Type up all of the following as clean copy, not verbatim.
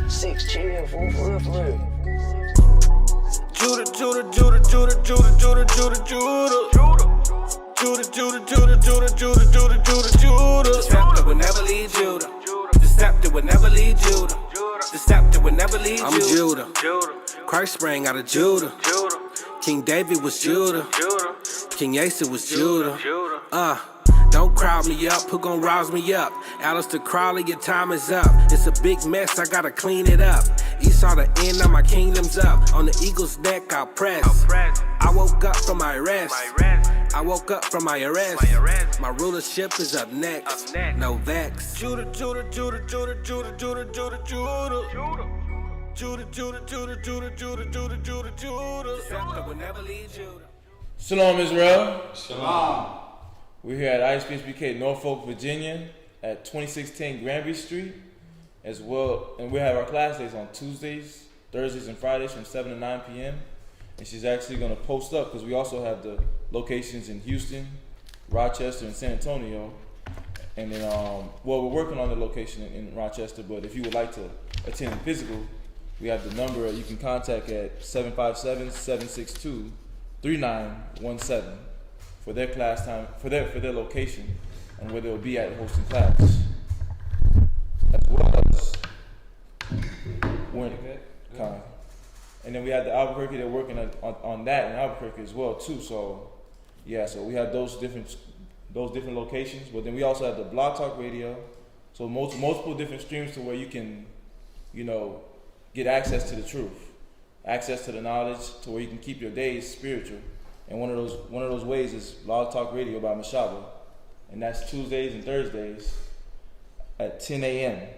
Six chill, for real. Judith. The scepter would never leave Judah. The scepter would never leave Judah. The scepter would never leave Judah. I'm Judah. Christ sprang out of Judah. King David was Judah. King Asa was Judah. Don't crowd me up, who gon' rouse me up? Alistair Crowley, your time is up. It's a big mess, I gotta clean it up. Esau, the end of my kingdom's up. On the eagle's neck, I'll press. I woke up from my rest. My rulership is up next. No vex. Judah. Shalom, Israel. Shalom. We're here at ISPHBK Norfolk, Virginia at 2610 Granby Street as well. And we have our class days on Tuesdays, Thursdays, and Fridays from 7 to 9 p.m. And she's actually going to post up because we also have the locations in Houston, Rochester, and San Antonio. And then, we're working on the location in Rochester, but if you would like to attend in physical, we have the number you can contact at 757-762-3917. For their class time, for their location, and where they'll be at hosting class, as well as when. And then we have the Albuquerque. They're working on that in Albuquerque as well too. So yeah, so we have those different locations. But then we also have the Blog Talk Radio. So multiple different streams to where you can, get access to the truth, access to the knowledge, to where you can keep your days spiritual. And one of those ways is Blog Talk Radio by Mashaba, and that's Tuesdays and Thursdays at 10 a.m.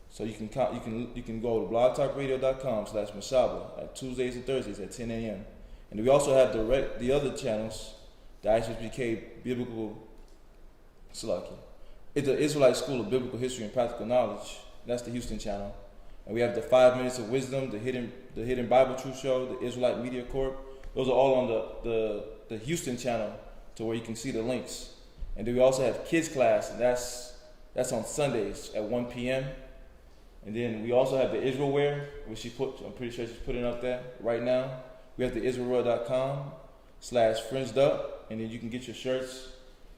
So you can go to blogtalkradio.com/Mashaba at Tuesdays and Thursdays at 10 a.m. And we also have the other channels, the ISPHBK Biblical CHAAZAQYA. It's the Israelite School of Biblical History and Practical Knowledge. That's the Houston channel. And we have the 5 Minutes of Wisdom, the Hidden Bible Truth Show, the Israelite Media Corp. Those are all on the Houston channel, to where you can see the links. And then we also have kids class, and that's on Sundays at 1 p.m. And then we also have the Israelware, which I'm pretty sure she's putting up there right now. We have the Israelwear.com/fringed up, and then you can get your shirts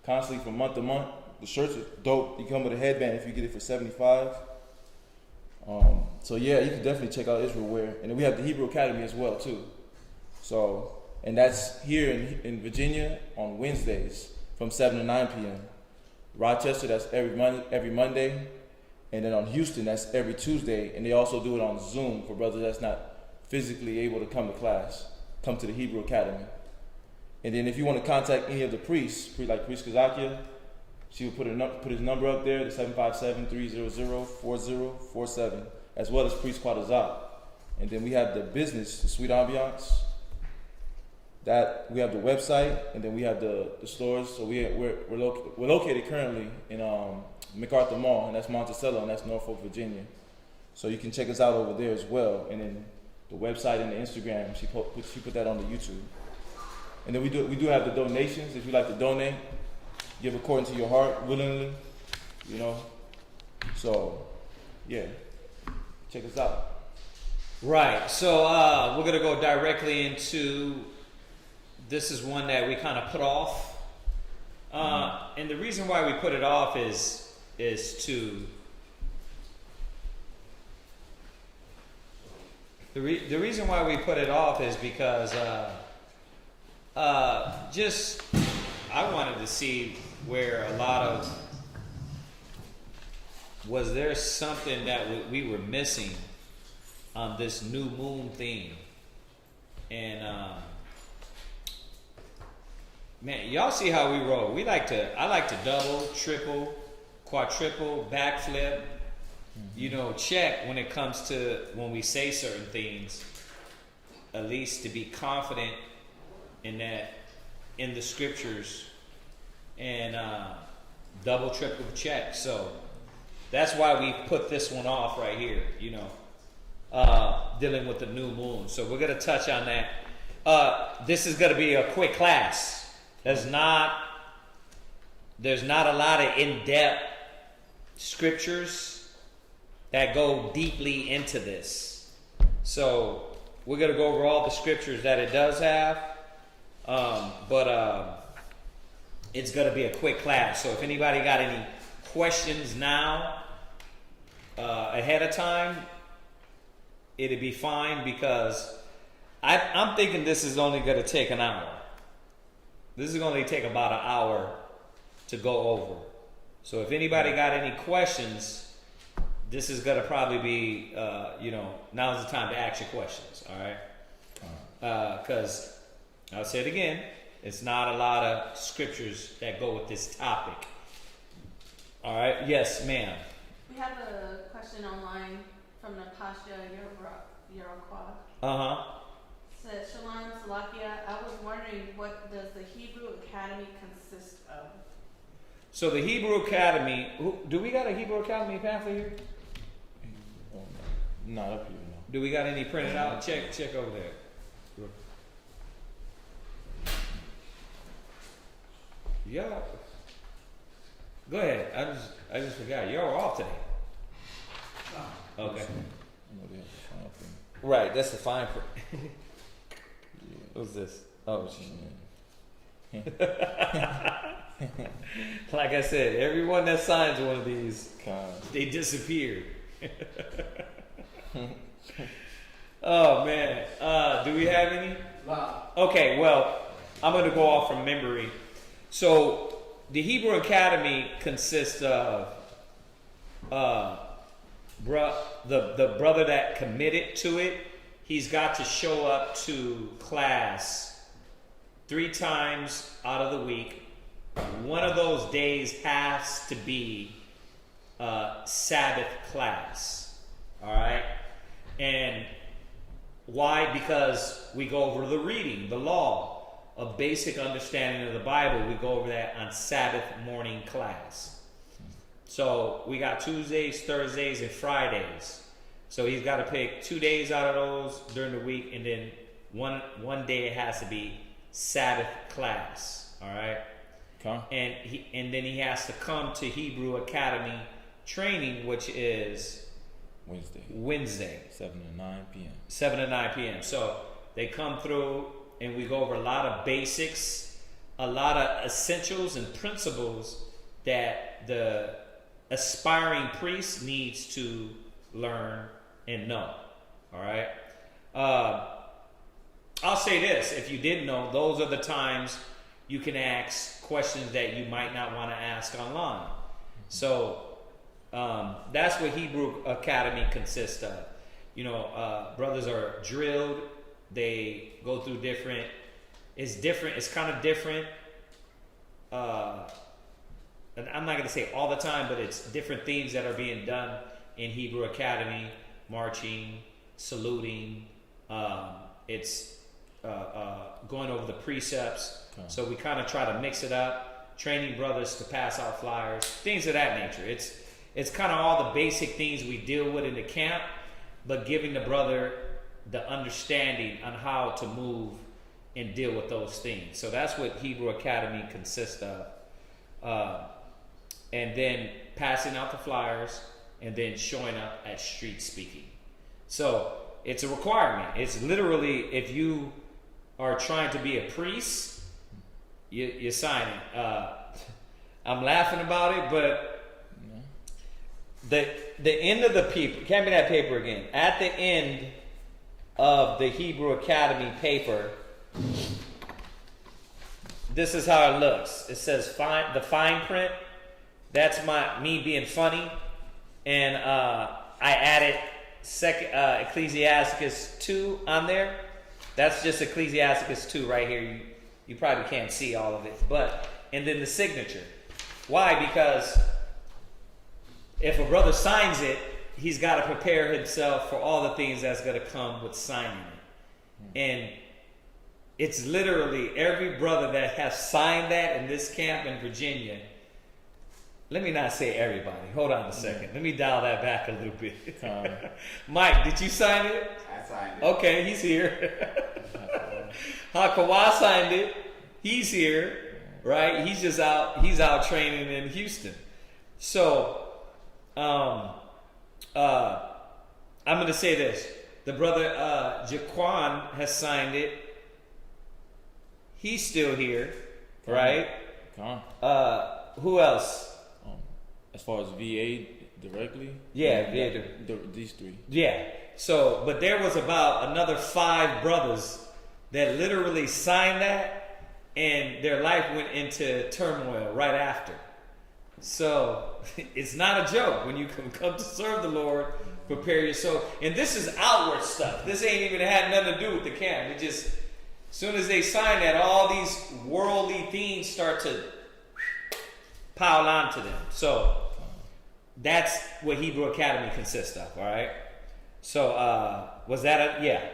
constantly from month to month. The shirts are dope. You come with a headband if you get it for $75. So yeah, you can definitely check out Israelware. And then we have the Hebrew Academy as well too. So, and that's here in Virginia on Wednesdays from 7 to 9 p.m. Rochester, that's every Monday. And then on Houston, that's every Tuesday. And they also do it on Zoom for brothers that's not physically able to come to class, come to the Hebrew Academy. And then if you want to contact any of the priests, like Priest SHAQAT, she will put his number up there, the 757-300-4047, as well as Priest CHAAZAQYA. And then we have the business, the Sweet Ambiance. That we have the website, and then we have the stores. So we're located currently in MacArthur Mall, and that's Monticello, and that's Norfolk, Virginia. So you can check us out over there as well. And then the website and the Instagram, she put that on the YouTube. And then we do have the donations. If you like to donate, give according to your heart, willingly, So yeah, check us out. Right. So we're gonna go directly into. This is one that we kind of put off, and the reason why we put it off is to the reason why we put it off is because I wanted to see where a lot of was there something that we were missing on this new moon theme, and man, y'all see how we roll. I like to double, triple, quadruple, backflip, check when it comes to when we say certain things, at least to be confident in that, in the scriptures, and double, triple check. So That's why we put this one off right here, you know, dealing with the new moon. So we're going to touch on that. This is going to be a quick class. There's not a lot of in-depth scriptures that go deeply into this. So we're going to go over all the scriptures that it does have. But it's going to be a quick class. So if anybody got any questions now, ahead of time, it'd be fine, because I'm thinking this is only going to take an hour. This is going to take about an hour to go over. So if anybody got any questions, this is going to probably be, now's the time to ask your questions, all right? Because, I'll say it again, it's not a lot of scriptures that go with this topic. All right, yes, ma'am. We have a question online from Natasha Yarokwa. Uh-huh. Says, Shalom, Salakia. I was wondering, what does the Hebrew Academy consist of? So the Hebrew Academy, do we got a Hebrew Academy pamphlet here? Not up here, no. Do we got any printed out? Check over there. Yeah. Go ahead. I just forgot. You're off today. Okay. I know they have the fine print. Right, that's the fine print. Yeah. What's this? Oh, Yeah. like I said, everyone that signs one of these, God. they disappear. Oh man. Do we have any? Okay, well, I'm going to go off from memory. So the Hebrew Academy consists of the brother that committed to it. He's got to show up to class 3 times out of the week. One of those days has to be Sabbath class. All right? And why? Because we go over the reading, the law, a basic understanding of the Bible. We go over that on Sabbath morning class. So we got Tuesdays, Thursdays, and Fridays. So he's got to pick 2 days out of those during the week, and then one day it has to be Sabbath class. All right. Okay. And then he has to come to Hebrew Academy training, which is Wednesday. 7 to 9 p.m. 7 to 9 p.m. So they come through, and we go over a lot of basics, a lot of essentials and principles that the aspiring priest needs to learn and know. All right. I'll say this: if you didn't know, those are the times you can ask questions that you might not want to ask online. So that's what Hebrew Academy consists of. Brothers are drilled. They go through different. It's different. It's kind of different. And I'm not going to say all the time, but it's different things that are being done in Hebrew Academy: marching, saluting. It's going over the precepts. Okay. So we kind of try to mix it up, training brothers to pass out flyers, things of that nature. It's kind of all the basic things we deal with in the camp, but giving the brother the understanding on how to move and deal with those things. So that's what Hebrew Academy consists of. And then passing out the flyers, and then showing up at street speaking. So it's a requirement. It's literally, if you are trying to be a priest, you sign it. I'm laughing about it, but the end of the paper, hand me that paper again. At the end of the Hebrew Academy paper, this is how it looks. It says the fine print. That's me being funny, and I added Ecclesiasticus 2 on there. That's just Ecclesiasticus 2 right here. You probably can't see all of it, and then the signature. Why? Because if a brother signs it, he's got to prepare himself for all the things that's going to come with signing it. And it's literally every brother that has signed that in this camp in Virginia. let me not say everybody. Hold on a second. Let me dial that back a little bit. Mike, did you sign it? I signed it. Okay, he's here. Hakawa signed it. He's here, right? He's just out. He's out training in Houston. So, I'm going to say this. The brother Jaquan has signed it. He's still here, right? Who else? As far as VA directly? Yeah, these three. Yeah. So, but there was about another 5 brothers that literally signed that, and their life went into turmoil right after. So, it's not a joke. When you come to serve the Lord, prepare your soul. And this is outward stuff. This ain't even had nothing to do with the camp. It just, as soon as they sign that, all these worldly things start to pile onto them. So, that's what Hebrew Academy consists of, all right? So, was that yeah?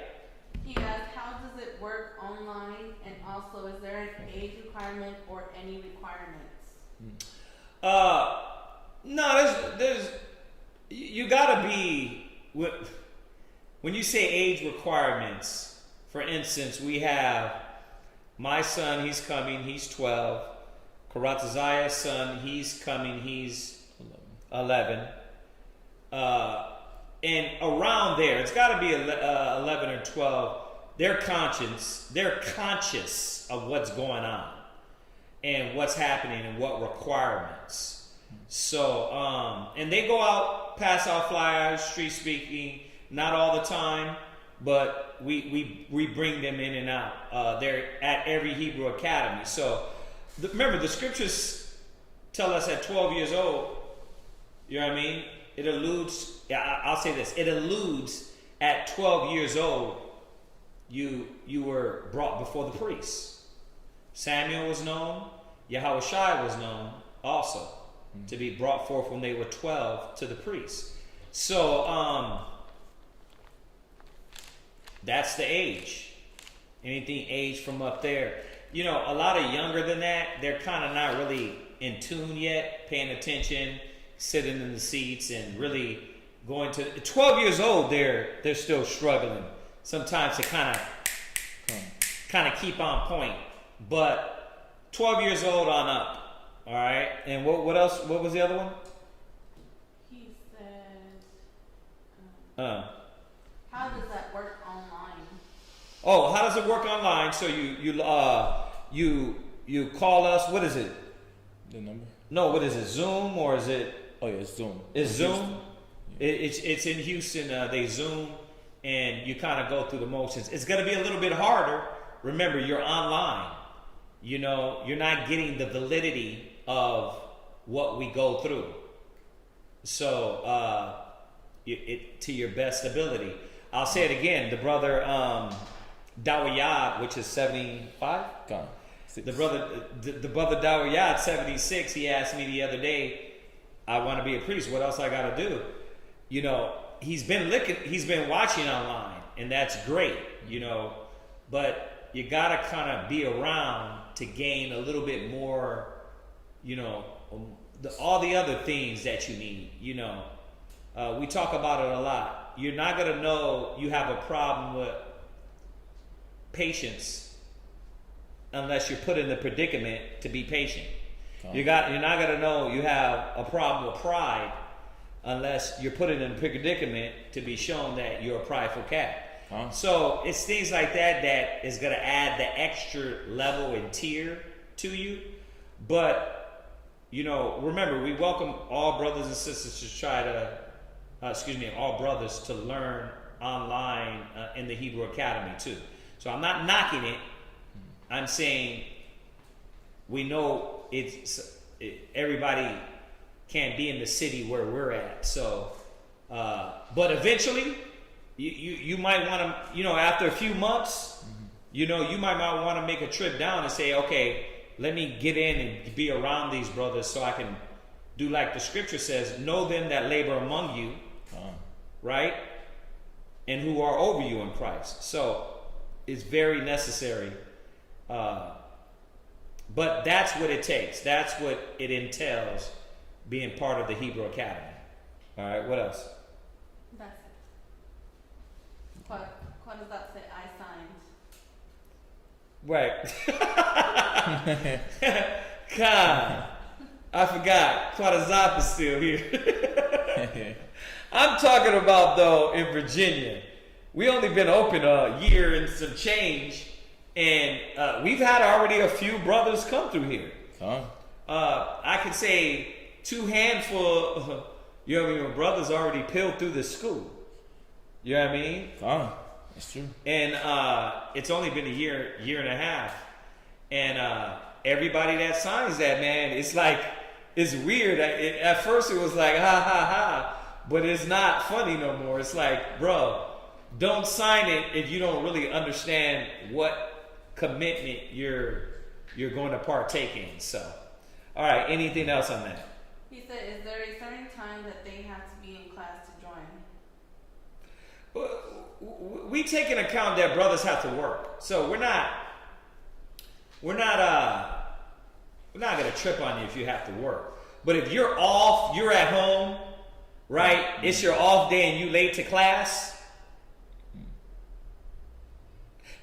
He asked, how does it work online? And also, is there an age requirement or any requirements? No, there's you gotta be, when you say age requirements, for instance, we have my son, he's coming, he's 12. Karatazaya's son, he's coming, he's 11. And around there, it's got to be 11 or 12. They're conscious of what's going on and what's happening and what requirements. So, and they go out, pass out flyers, street speaking, not all the time, but we bring them in and out. They're at every Hebrew Academy. So, remember, the scriptures tell us at 12 years old, you know what I mean? It alludes, I'll say this, it alludes at 12 years old, you were brought before the priests. Samuel was known, Yahushua was known also to be brought forth when they were 12 to the priests. So, that's the age. Anything age from up there. You know, a lot of younger than that, they're kind of not really in tune yet, paying attention, sitting in the seats and really going to 12 years old. They're still struggling sometimes to kind of keep on point, but 12 years old on up. All right. And what else? What was the other one? He said, how does that work online? Oh, how does it work online? So you call us. What is it? The number? No, what is it? Zoom or is it? Oh yeah, it's Zoom. It's Zoom. Yeah. It's in Houston. They Zoom, and you kind of go through the motions. It's going to be a little bit harder. Remember, you're online. You know, you're not getting the validity of what we go through. So, to your best ability. I'll say it again. The brother Dawiyad, which is 75. The brother Dawiyad, 76. He asked me the other day, I want to be a priest. What else I got to do? You know, he's been watching online, and that's great. You know, but you got to kind of be around to gain a little bit more. You know, all the other things that you need. You know, we talk about it a lot. You're not going to know you have a problem with patience unless you're put in the predicament to be patient. You're not going to know you have a problem with pride unless you're put in a predicament to be shown that you're a prideful cat. So it's things like that that is going to add the extra level and tier to you. But, you know, remember, we welcome all brothers and sisters to try to, all brothers to learn online in the Hebrew Academy too. So I'm not knocking it. I'm saying we know everybody can't be in the city where we're at. So, but eventually, you might want to, you know, after a few months, you know, you might want to make a trip down and say, okay, let me get in and be around these brothers so I can do like the scripture says, know them that labor among you, right? And who are over you in Christ. So it's very necessary. But that's what it takes. That's what it entails being part of the Hebrew Academy. All right, what else? That's it. What does that say? I signed. Right. God, I forgot. CHAAZAQYA is still here. I'm talking about, though, in Virginia. We only been open a year and some change, and we've had already a few brothers come through here. I could say 2 handful, you know what I mean, brothers already peeled through the school. You know what I mean? That's true. And it's only been a year and a half. And everybody that signs that, man, it's like, it's weird. At first it was like, ha, ha, ha. But it's not funny no more. It's like, bro, don't sign it if you don't really understand what commitment you're going to partake in. So, all right, anything else on that? He said, is there a certain time that they have to be in class to join? We take into account that brothers have to work. So we're not going to trip on you if you have to work. But if you're off, you're at home, right? It's your off day and you late to class.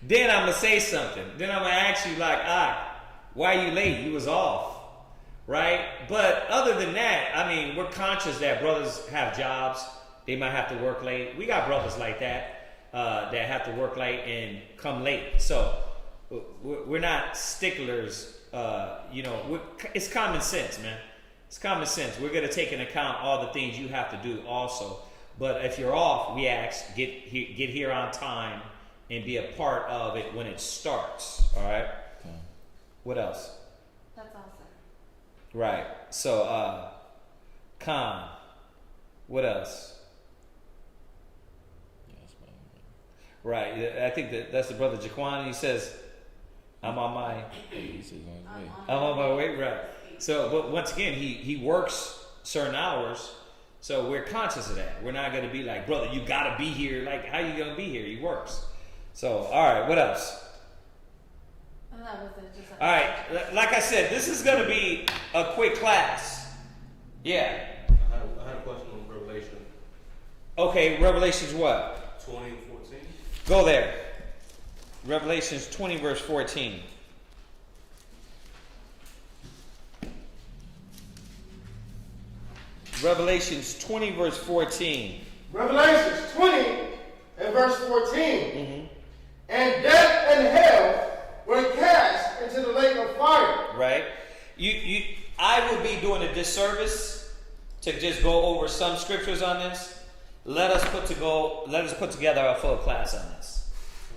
Then I'm going to say something. Then I'm going to ask you like, why are you late? You was off. Right? But other than that, I mean, we're conscious that brothers have jobs. They might have to work late. We got brothers like that that have to work late and come late. So we're not sticklers. It's common sense, man. It's common sense. We're going to take into account all the things you have to do also. But if you're off, we ask, get here on time and be a part of it when it starts. All right? Okay. What else? That's awesome. Right. So, Khan. What else? Right. I think that's the brother Jaquan. He says, I'm on my way. Right. So, but once again, he works certain hours. So we're conscious of that. We're not going to be like, brother, you got to be here. Like, how you going to be here? He works. So, all right. What else? That was it. Just all right. Like I said, this is going to be a quick class. Yeah. I had a question on Revelation. Okay. Revelations what? 20 and 14. Go there. Revelations 20 verse 14. Revelations 20 verse 14. Revelations 20 and verse 14. Mm-hmm. And death and hell were cast into the lake of fire. Right. I would be doing a disservice to just go over some scriptures on this. Let us put together a full class on this,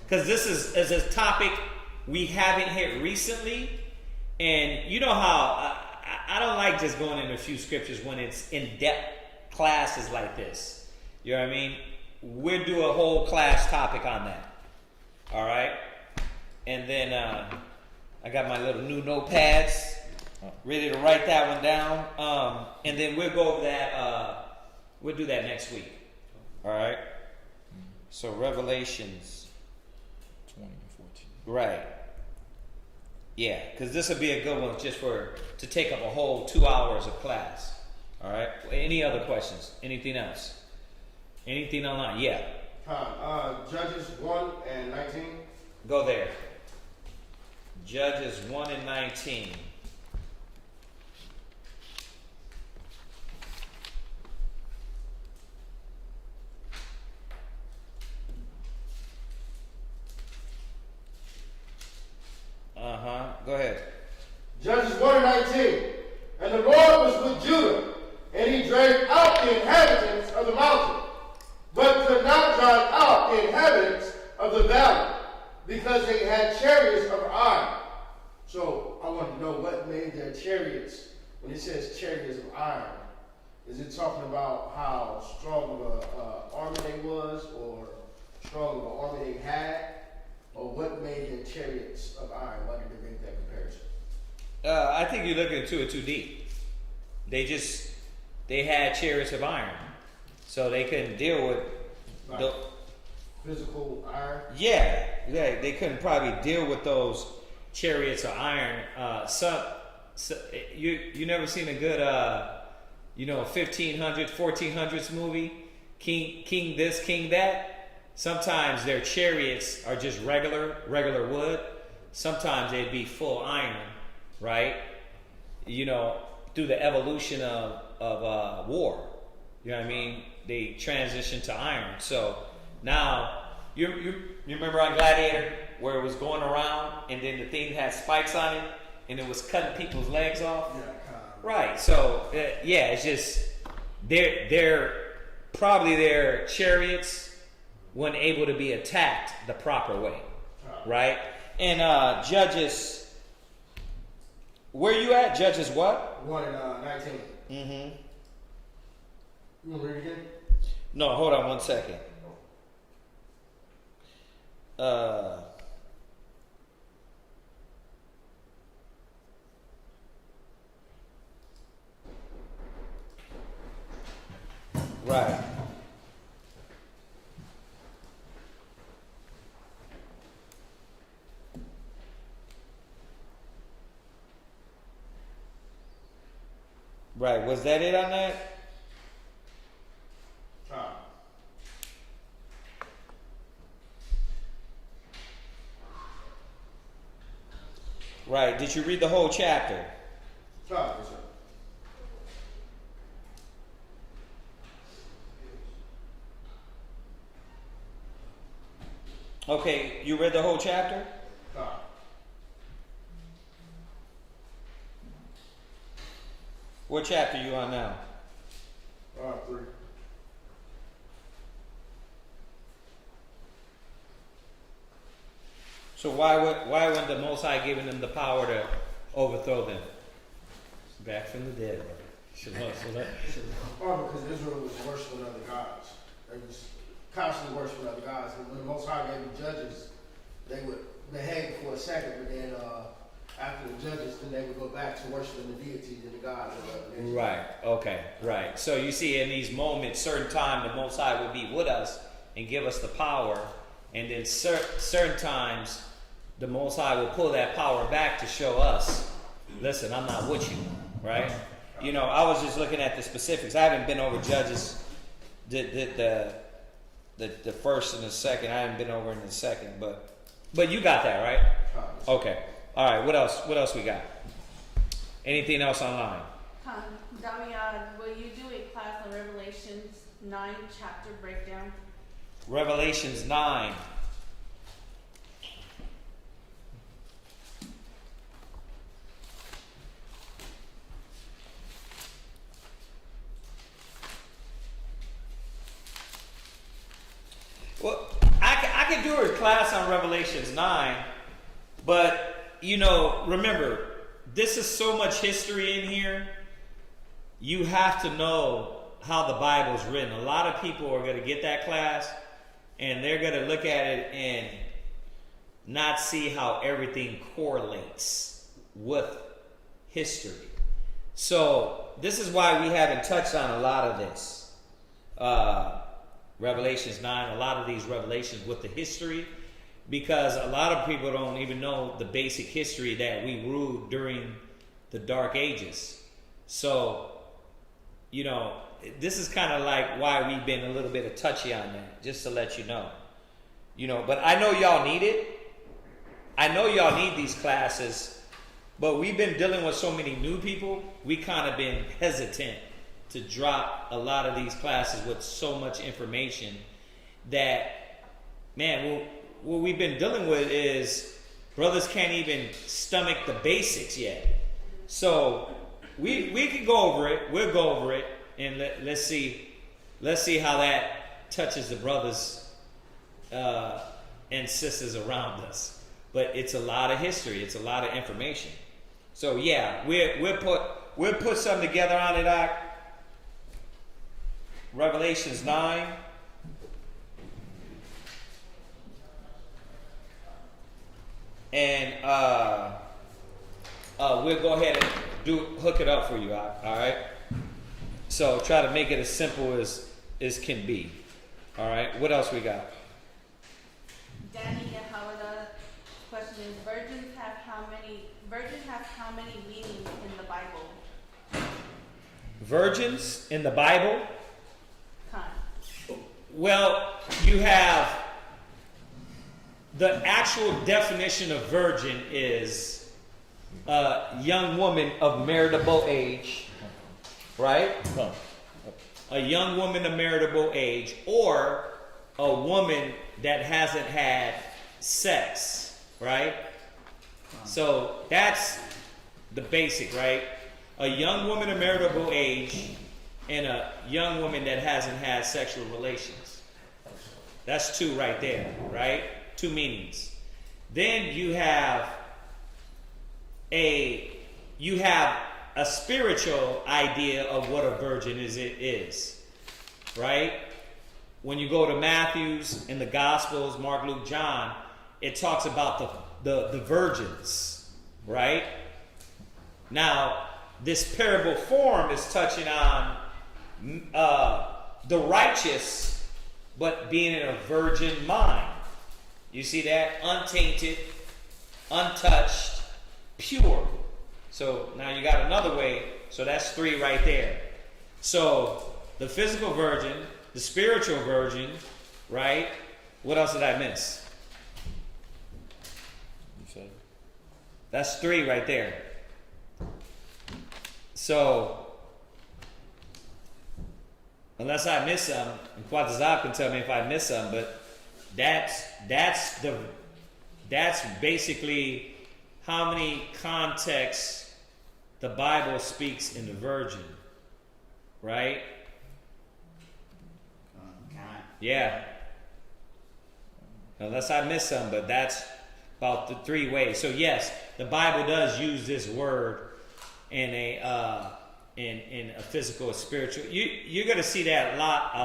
because this is a topic we haven't hit recently, and you know how I don't like just going into a few scriptures when it's in-depth classes like this. You know what I mean? We'll do a whole class topic on that. All right, and then I got my little new notepads ready to write that one down, and then we'll go over that. We'll do that next week. All right. So Revelations 20 and 14. Right. Yeah, because this will be a good one just to take up a whole 2 hours of class. All right. Any other questions? Anything else? Anything online? Yeah. Judges 1 and 19. Go there. Judges 1 and 19. Go ahead. Judges 1 and 19. And the Lord was with Judah, and he drave out the inhabitants of the mountain, but could not drive out the inhabitants of the valley, because they had chariots of iron. So I want to know what made their chariots, when it says chariots of iron, is it talking about how strong of an army they was, or strong of an army they had? Or what made their chariots of iron? Why did they make that comparison? I think you're looking into it too deep. They had chariots of iron, so they couldn't deal with the physical iron. Yeah, they couldn't probably deal with those chariots of iron. You never seen a good 1500s, 1400s movie, king this, king that. Sometimes their chariots are just regular wood. Sometimes they'd be full iron, right? Through the evolution of war. You know what I mean? They transitioned to iron. So now, you remember on Gladiator where it was going around and then the thing had spikes on it and it was cutting people's legs off? Yeah, Right. So, it's just, they're probably their chariots weren't able to be attacked the proper way. Right? And Judges, where you at? Judges what? 1 and 19. Mm-hmm. You want to read it again? No, hold on one second. Right. Right. Was that it on that? Right. Did you read the whole chapter? Yes, sir. Okay, you read the whole chapter? What chapter you on now? 3. So why wasn't the Most High giving them the power to overthrow them? Back from the dead. Because Israel was worshiping other gods. They was constantly worshiping other gods. And when the Most High gave them judges, they would behave for a second, but then after the judges, then they would go back to worshiping the deities and the gods. Right. Okay. Right. So you see, in these moments, certain time, the Most High would be with us and give us the power, and then certain times, the Most High will pull that power back to show us, listen, I'm not with you. Right. I was just looking at the specifics. I haven't been over Judges, the first and the second. I haven't been over in the second, but you got that right. Okay. All right. What else we got? Anything else online? Damian, will you do a class on Revelations 9 chapter breakdown? Revelations 9. Well, I could do a class on Revelations 9, but, remember, this is so much history in here. You have to know how the Bible's written. A lot of people are going to get that class, and they're going to look at it and not see how everything correlates with history. So this is why we haven't touched on a lot of this. Revelations 9, a lot of these revelations with the history, because a lot of people don't even know the basic history that we ruled during the Dark Ages. So, this is kind of like why we've been a little bit of touchy on that, just to let you know. But I know y'all need it. I know y'all need these classes, but we've been dealing with so many new people, we kind of been hesitant to drop a lot of these classes with so much information that, man, what we've been dealing with is brothers can't even stomach the basics yet. So we can go over it. We'll go over it, and let's see how that touches the brothers and sisters around us. But it's a lot of history. It's a lot of information. So yeah, we'll put something together on it. Revelations 9. And we'll go ahead and hook it up for you. All right. So try to make it as simple as can be. All right. What else we got? Danny Yahalada question is: virgins have how many meanings in the Bible? virgins in the Bible? Kind. Well, you have the actual definition of virgin is a young woman of marriageable age, right? Come. A young woman of marriageable age, or a woman that hasn't had sex, right? So that's the basic, right? A young woman of marriageable age and a young woman that hasn't had sexual relations. That's two right there, right? Two meanings. Then you have a spiritual idea of what a virgin is, right? When you go to Matthew's in the Gospels, Mark, Luke, John, it talks about the virgins, right? Now, this parable form is touching on the righteous, but being in a virgin mind. You see that? Untainted, untouched, pure. So now you got another way. So that's three right there. So the physical virgin, the spiritual virgin, right? What else did I miss? You said. That's three right there. So unless I miss some, and CHAAZAQYA can tell me if I miss some, but that's basically how many contexts the Bible speaks in the virgin, right? Yeah. Unless I miss some, but that's about the three ways. So yes, the Bible does use this word in a physical or spiritual. You're going to see that a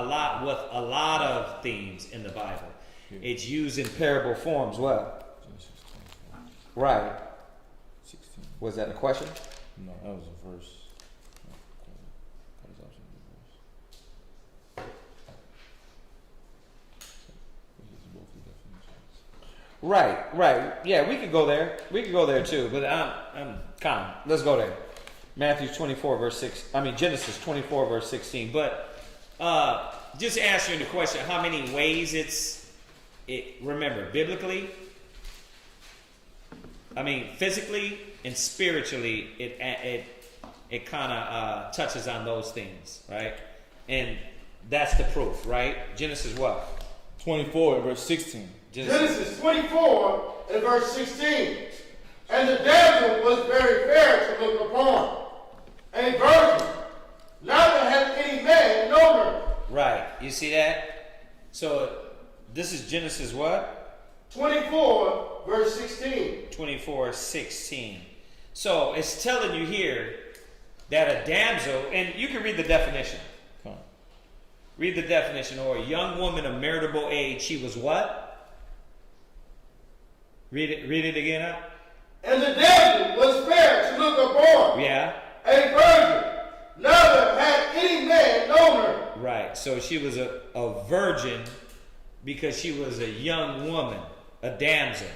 lot with a lot of themes in the Bible. It's used in parable forms. What? Right. 16. Was that a question? No, that was a verse. Right. Yeah, we could go there. We could go there too. But let's go there. Matthew 24 verse 6. Genesis 24 verse 16. But just answering the question, how many ways remember, biblically, physically and spiritually, it kind of touches on those things, right? And that's the proof, right? Genesis what? 24 verse 16. Genesis 24 and verse 16. And the damsel was very fair to look upon, a virgin, neither had any man known her. Right. You see that? So this is Genesis what? 24 verse 16. 24:16. So it's telling you here that a damsel, and you can read the definition. Come on. Read the definition. Or a young woman of marriageable age, she was what? Read it again up. And the damsel was fair to look upon. Yeah. A virgin, neither had any man known her. Right. So she was a virgin because she was a young woman, a damsel.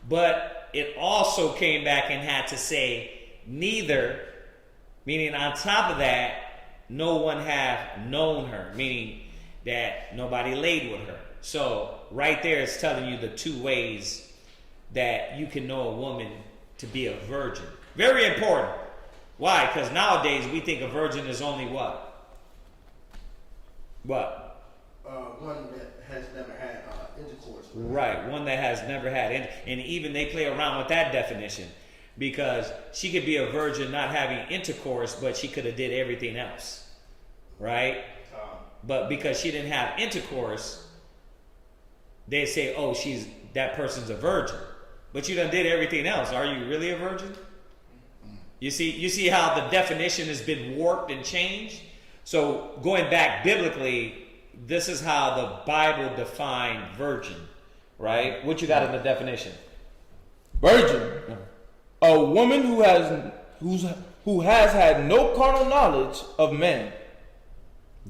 But it also came back and had to say neither, meaning on top of that, no one have known her, meaning that nobody laid with her. So right there it's telling you the two ways that you can know a woman to be a virgin. Very important. Why? Because nowadays we think a virgin is only what? What? One that has never had intercourse. Right, one that has never had. And even they play around with that definition. Because she could be a virgin not having intercourse, but she could have did everything else. Right? But because she didn't have intercourse, they say, oh, that person's a virgin. But you done did everything else. Are you really a virgin? You see how the definition has been warped and changed? So going back biblically, this is how the Bible defined virgin, right? What you got in the definition? Virgin, a woman who has had no carnal knowledge of men.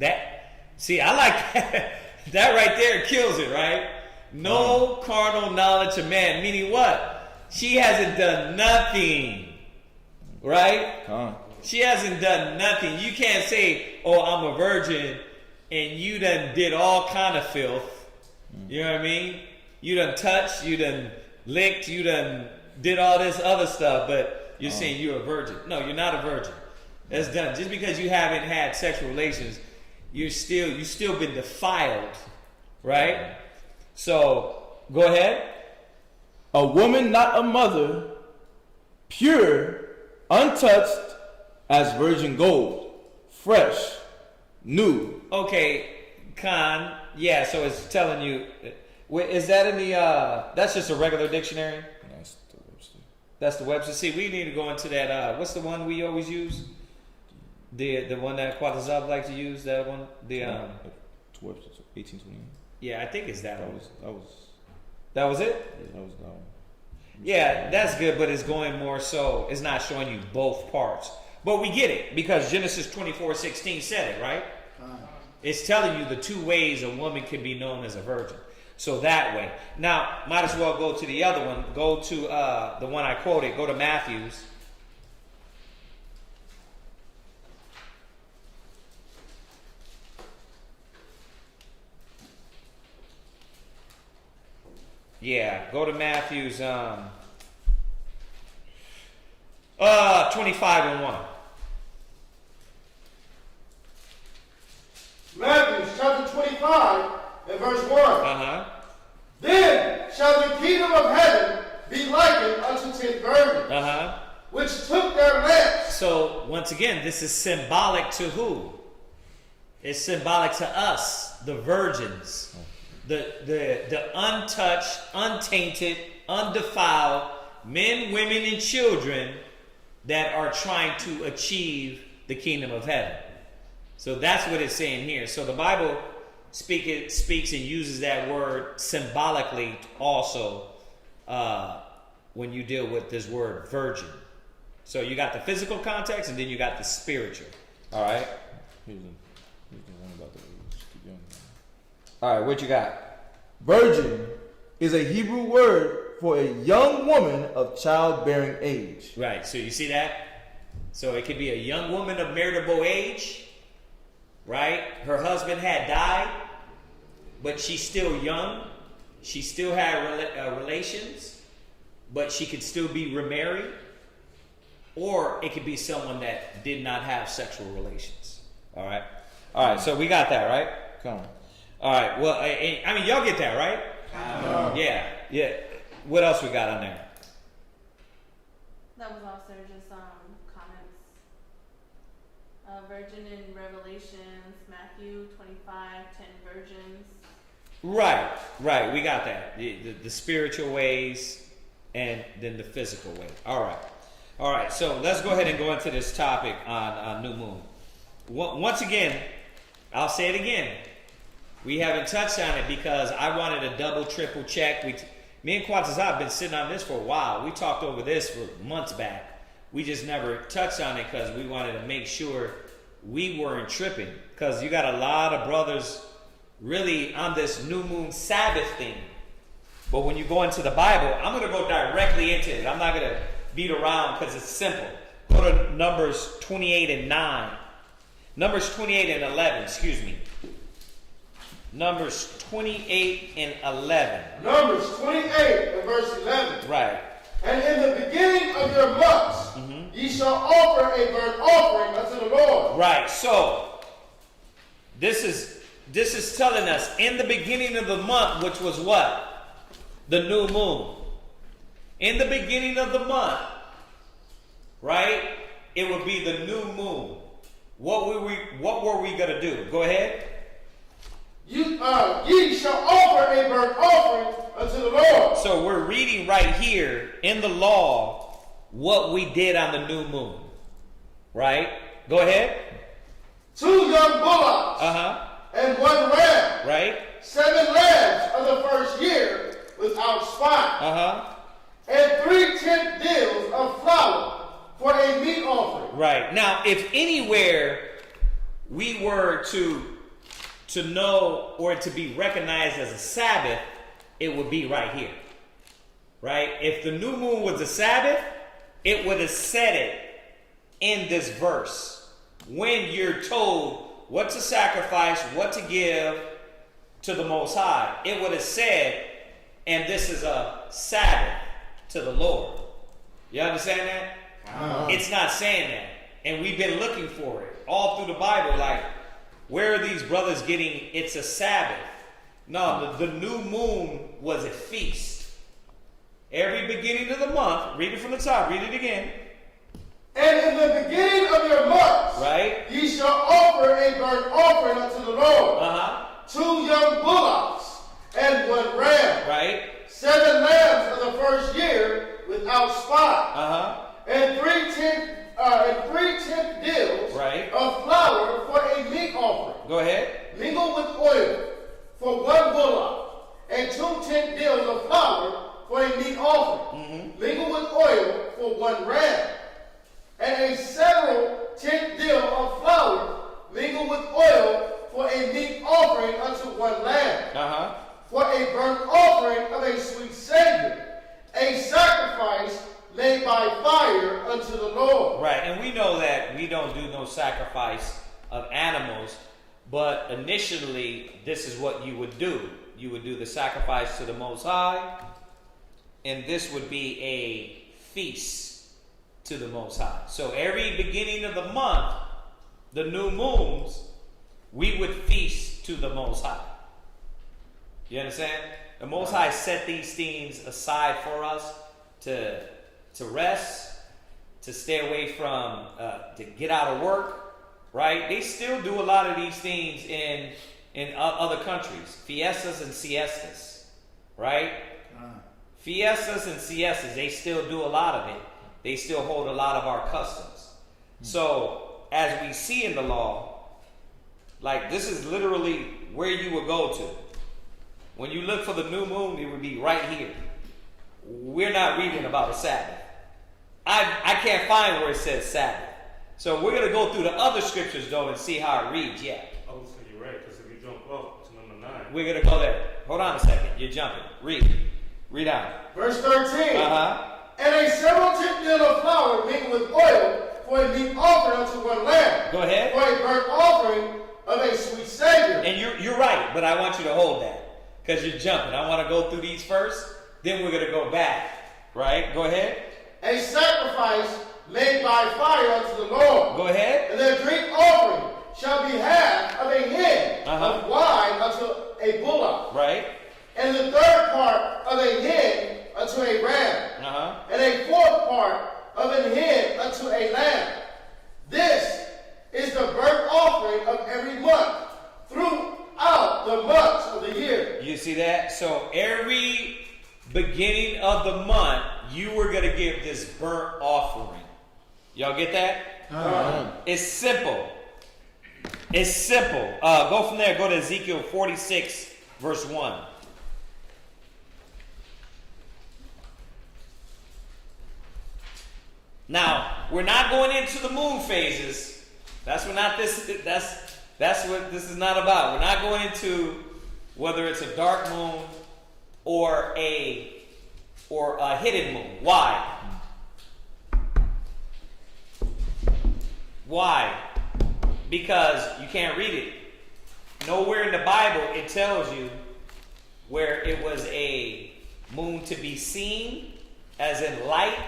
I like that. That right there kills it, right? No carnal knowledge of man, meaning what? She hasn't done nothing, right? She hasn't done nothing. You can't say, "Oh, I'm a virgin," and you done did all kind of filth. You know what I mean? You done touched, you done licked, you done did all this other stuff, but you're saying you're a virgin. No, you're not a virgin. That's done. Just because you haven't had sexual relations, you've still been defiled, right? So go ahead. A woman, not a mother, pure, untouched, as virgin gold, fresh, new. Okay, Khan. Yeah, so it's telling you. Is that in the? That's just a regular dictionary. That's the Webster. That's the Webster. See, we need to go into that. What's the one we always use? The one that CHAAZAQYA like to use. That one. The Webster, 1820. Yeah, I think it's that one. That was That was it. yeah, that was that one. Yeah, that's good, but it's going more so. It's not showing you both parts, but we get it because Genesis 24:16 said it, right? It's telling you the two ways a woman can be known as a virgin. So that way. Now, might as well go to the other one. Go to the one I quoted. Go to Matthew's. Yeah, go to Matthew's 25:1. Matthew chapter 25 and verse 1. Uh-huh. Then shall the kingdom of heaven be likened unto 10 virgins, Uh-huh. which took their lamps. So once again, this is symbolic to who? It's symbolic to us, the virgins, the untouched, untainted, undefiled men, women, and children that are trying to achieve the kingdom of heaven. So that's what it's saying here. So the Bible speaks and uses that word symbolically also when you deal with this word virgin. So you got the physical context and then you got the spiritual. All right. Here's the one about the keep going. All right. What you got? Virgin is a Hebrew word for a young woman of childbearing age. Right. So you see that? So it could be a young woman of marriageable age, right? Her husband had died, but she's still young. She still had relations, but she could still be remarried. Or it could be someone that did not have sexual relations. All right. All right. So we got that, right? Come on. All right. Well, I mean, y'all get that, right? Yeah. Yeah. What else we got on there? That was also just comments. Virgin in Revelations, Matthew 25, 10 virgins. Right. We got that. The spiritual ways and then the physical way. All right. So let's go ahead and go into this topic on new moon. Once again, I'll say it again. We haven't touched on it because I wanted a double, triple check. Me and CHAAZAQYA have been sitting on this for a while. We talked over this for months back. We just never touched on it because we wanted to make sure we weren't tripping. Because you got a lot of brothers really on this new moon Sabbath thing. But when you go into the Bible, I'm going to go directly into it. I'm not going to beat around because it's simple. Go to Numbers 28 and 9. Numbers 28 and 11, excuse me. Numbers 28 and 11. Numbers 28 and verse 11. Right. And in the beginning of your months, ye shall offer a burnt offering unto the Lord. Right. So this is telling us in the beginning of the month, which was what? The new moon. In the beginning of the month, right? It would be the new moon. What were we gonna do? Go ahead. Ye shall offer a burnt offering unto the Lord. So we're reading right here in the law what we did on the new moon. Right? Go ahead. 2 young bullocks and 1 ram. Right? 7 lambs of the first year without spot. And 3 tenth deals of flour for a meat offering. Right. Now, if anywhere we were to know or to be recognized as a Sabbath, it would be right here. Right? If the new moon was a Sabbath, it would have said it in this verse when you're told what to sacrifice, what to give to the Most High. It would have said, and this is a Sabbath to the Lord. You understand that? It's not saying that. And we've been looking for it all through the Bible. Like, where are these brothers getting it's a Sabbath? No, the new moon was a feast. Every beginning of the month, read it from the top, read it again. And in the beginning of your months, Right? ye shall offer a burnt offering unto the Lord. Uh-huh. 2 young bullocks and 1 ram. Right? 7 lambs of the first year without spot. Uh-huh. And 3 tenth deals Right. of flour for a meat offering. Go ahead. Mingled with oil for 1 bullock. And 2 tenth deals of flour for a meat offering. Mingled with oil for 1 ram. And a several tenth deal of flour mingled with oil for a meat offering unto 1 lamb. Uh-huh. For a burnt offering of a sweet Savior, a sacrifice made by fire unto the Lord. Right, and we know that we don't do no sacrifice of animals, but initially this is what you would do. You would do the sacrifice to the Most High, and this would be a feast to the Most High. So every beginning of the month, the new moons, we would feast to the Most High. You understand? The Most High set these things aside for us to rest, to stay away from, to get out of work, right? They still do a lot of these things in other countries. Fiestas and siestas, right? Fiestas and siestas, they still do a lot of it. They still hold a lot of our customs. So, as we see in the law, like this is literally where you would go to. When you look for the new moon, it would be right here. We're not reading about a Sabbath. I can't find where it says Sabbath. So we're going to go through the other scriptures, though, and see how it reads. Yeah. I would say you're right, because if you jump up to number 9. We're going to go there. Hold on a second. You're jumping. Read. Read on. Verse 13. Uh-huh. And a several tenth deal of flour mingled with oil for a meat offering unto 1 lamb. Go ahead. For a burnt offering of a sweet Savior. And you're right, but I want you to hold that. Because you're jumping. I want to go through these first, then we're going to go back. Right? Go ahead. A sacrifice made by fire unto the Lord. Go ahead. And the drink offering shall be half of a hin of wine unto a bullock. Right. And the third part of a hin unto a ram. Uh-huh. And a fourth part of an hin unto a lamb. This is the burnt offering of every month throughout the months of the year. You see that? So every beginning of the month, you were going to give this burnt offering. Y'all get that? It's simple. It's simple. Go from there. Go to Ezekiel 46, verse 1. Now, we're not going into the moon phases. That's what not this. That's what this is not about. We're not going into whether it's a dark moon or a hidden moon. Why? Why? Because you can't read it. Nowhere in the Bible it tells you where it was a moon to be seen, as in light,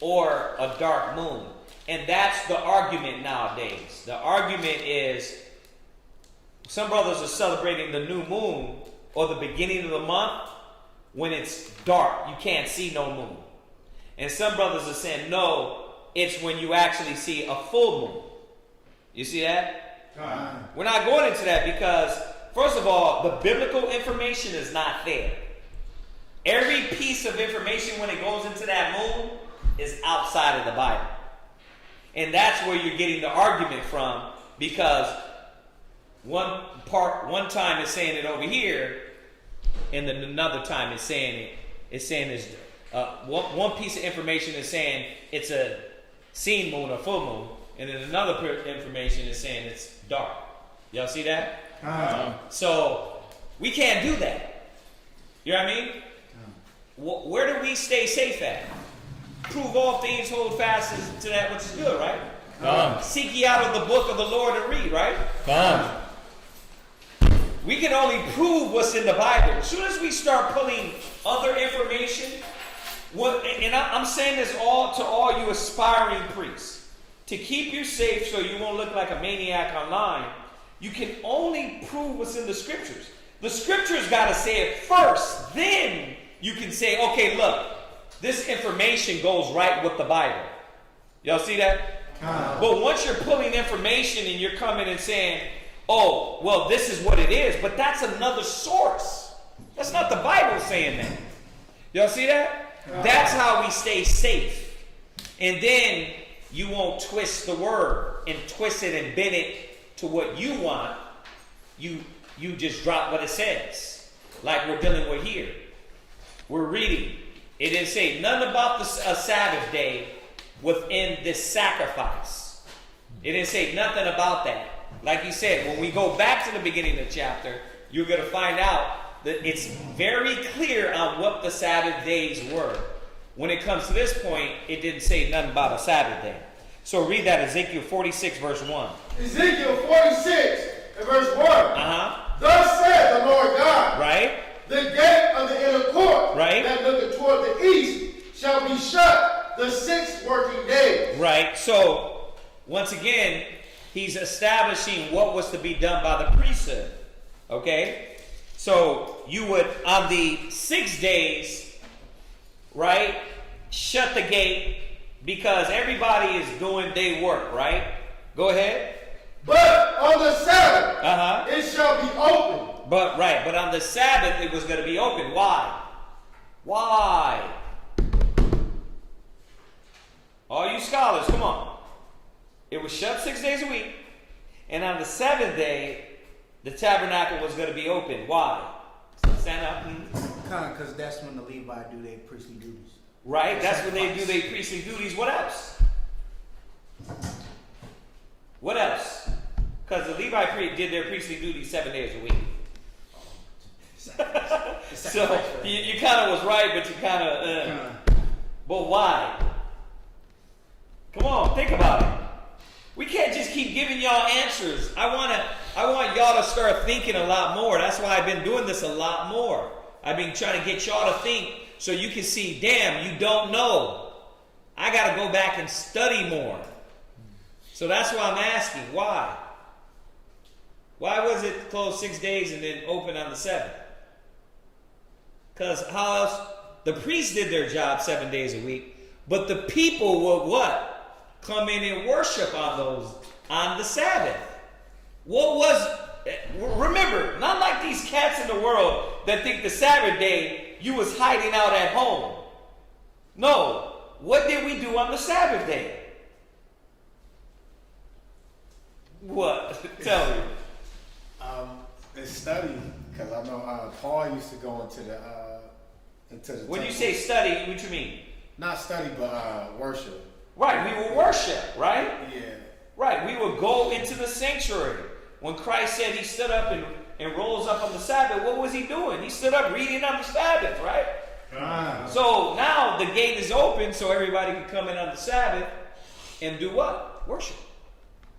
or a dark moon. And that's the argument nowadays. The argument is some brothers are celebrating the new moon or the beginning of the month when it's dark. You can't see no moon. And some brothers are saying, no, it's when you actually see a full moon. You see that? We're not going into that because, first of all, the biblical information is not there. Every piece of information when it goes into that moon is outside of the Bible. And that's where you're getting the argument from, because one time it's saying it over here, and then another time it's saying one piece of information is saying it's a seen moon or full moon, and then another information is saying it's dark. Y'all see that? So we can't do that. You know what I mean? Where do we stay safe at? prove all things, hold fast to that which is good, right? Seek ye out of the book of the Lord and read, right? We can only prove what's in the Bible. As soon as we start pulling other information, and I'm saying this all to all you aspiring priests, to keep you safe so you won't look like a maniac online, you can only prove what's in the scriptures. The scriptures got to say it first. Then you can say, okay, look, this information goes right with the Bible. Y'all see that? But once you're pulling information and you're coming and saying, oh, well, this is what it is, but that's another source. That's not the Bible saying that. Y'all see that? That's how we stay safe. And then you won't twist the word and twist it and bend it to what you want. You just drop what it says. Like we're dealing with here. We're reading. It didn't say nothing about a Sabbath day within this sacrifice. It didn't say nothing about that. Like you said, when we go back to the beginning of the chapter, you're going to find out that it's very clear on what the Sabbath days were. When it comes to this point, it didn't say nothing about a Sabbath day. So read that, Ezekiel 46, verse 1. Ezekiel 46 and verse 1. Thus said the Lord God. Right. The gate of the inner court that looketh toward the east shall be shut the 6 working days. Right. So, once again, he's establishing what was to be done by the priesthood. Okay? So, you would, on the 6 days, right, shut the gate because everybody is doing their work, right? Go ahead. But on the Sabbath, it shall be open. But on the Sabbath, it was going to be open. Why? Why? All you scholars, come on. It was shut 6 days a week. And on the 7th day, the tabernacle was going to be open. Why? Stand up. Because that's when the Levi do their priestly duties. Right? That's when they do their priestly duties. What else? What else? Because the Levi did their priestly duties 7 days a week. So you kind of was right, but you kind of. But why? Come on, think about it. We can't just keep giving y'all answers. I want y'all to start thinking a lot more. That's why I've been doing this a lot more. I've been trying to get y'all to think so you can see, damn, you don't know. I got to go back and study more. So that's why I'm asking, why? Why was it closed 6 days and then open on the 7th? Because how else? The priests did their job 7 days a week, but the people would what? Come in and worship on the Sabbath. What was? Remember, not like these cats in the world that think the Sabbath day you was hiding out at home. No, what did we do on the Sabbath day? What? Tell me. It's study, because I know Paul used to go into the When you say study, what you mean? Not study, but worship. Right, we will worship, right? Yeah. Right, we will go into the sanctuary. When Christ said he stood up and rose up on the Sabbath, what was he doing? He stood up reading on the Sabbath, right? So now the gate is open so everybody can come in on the Sabbath and do what? Worship.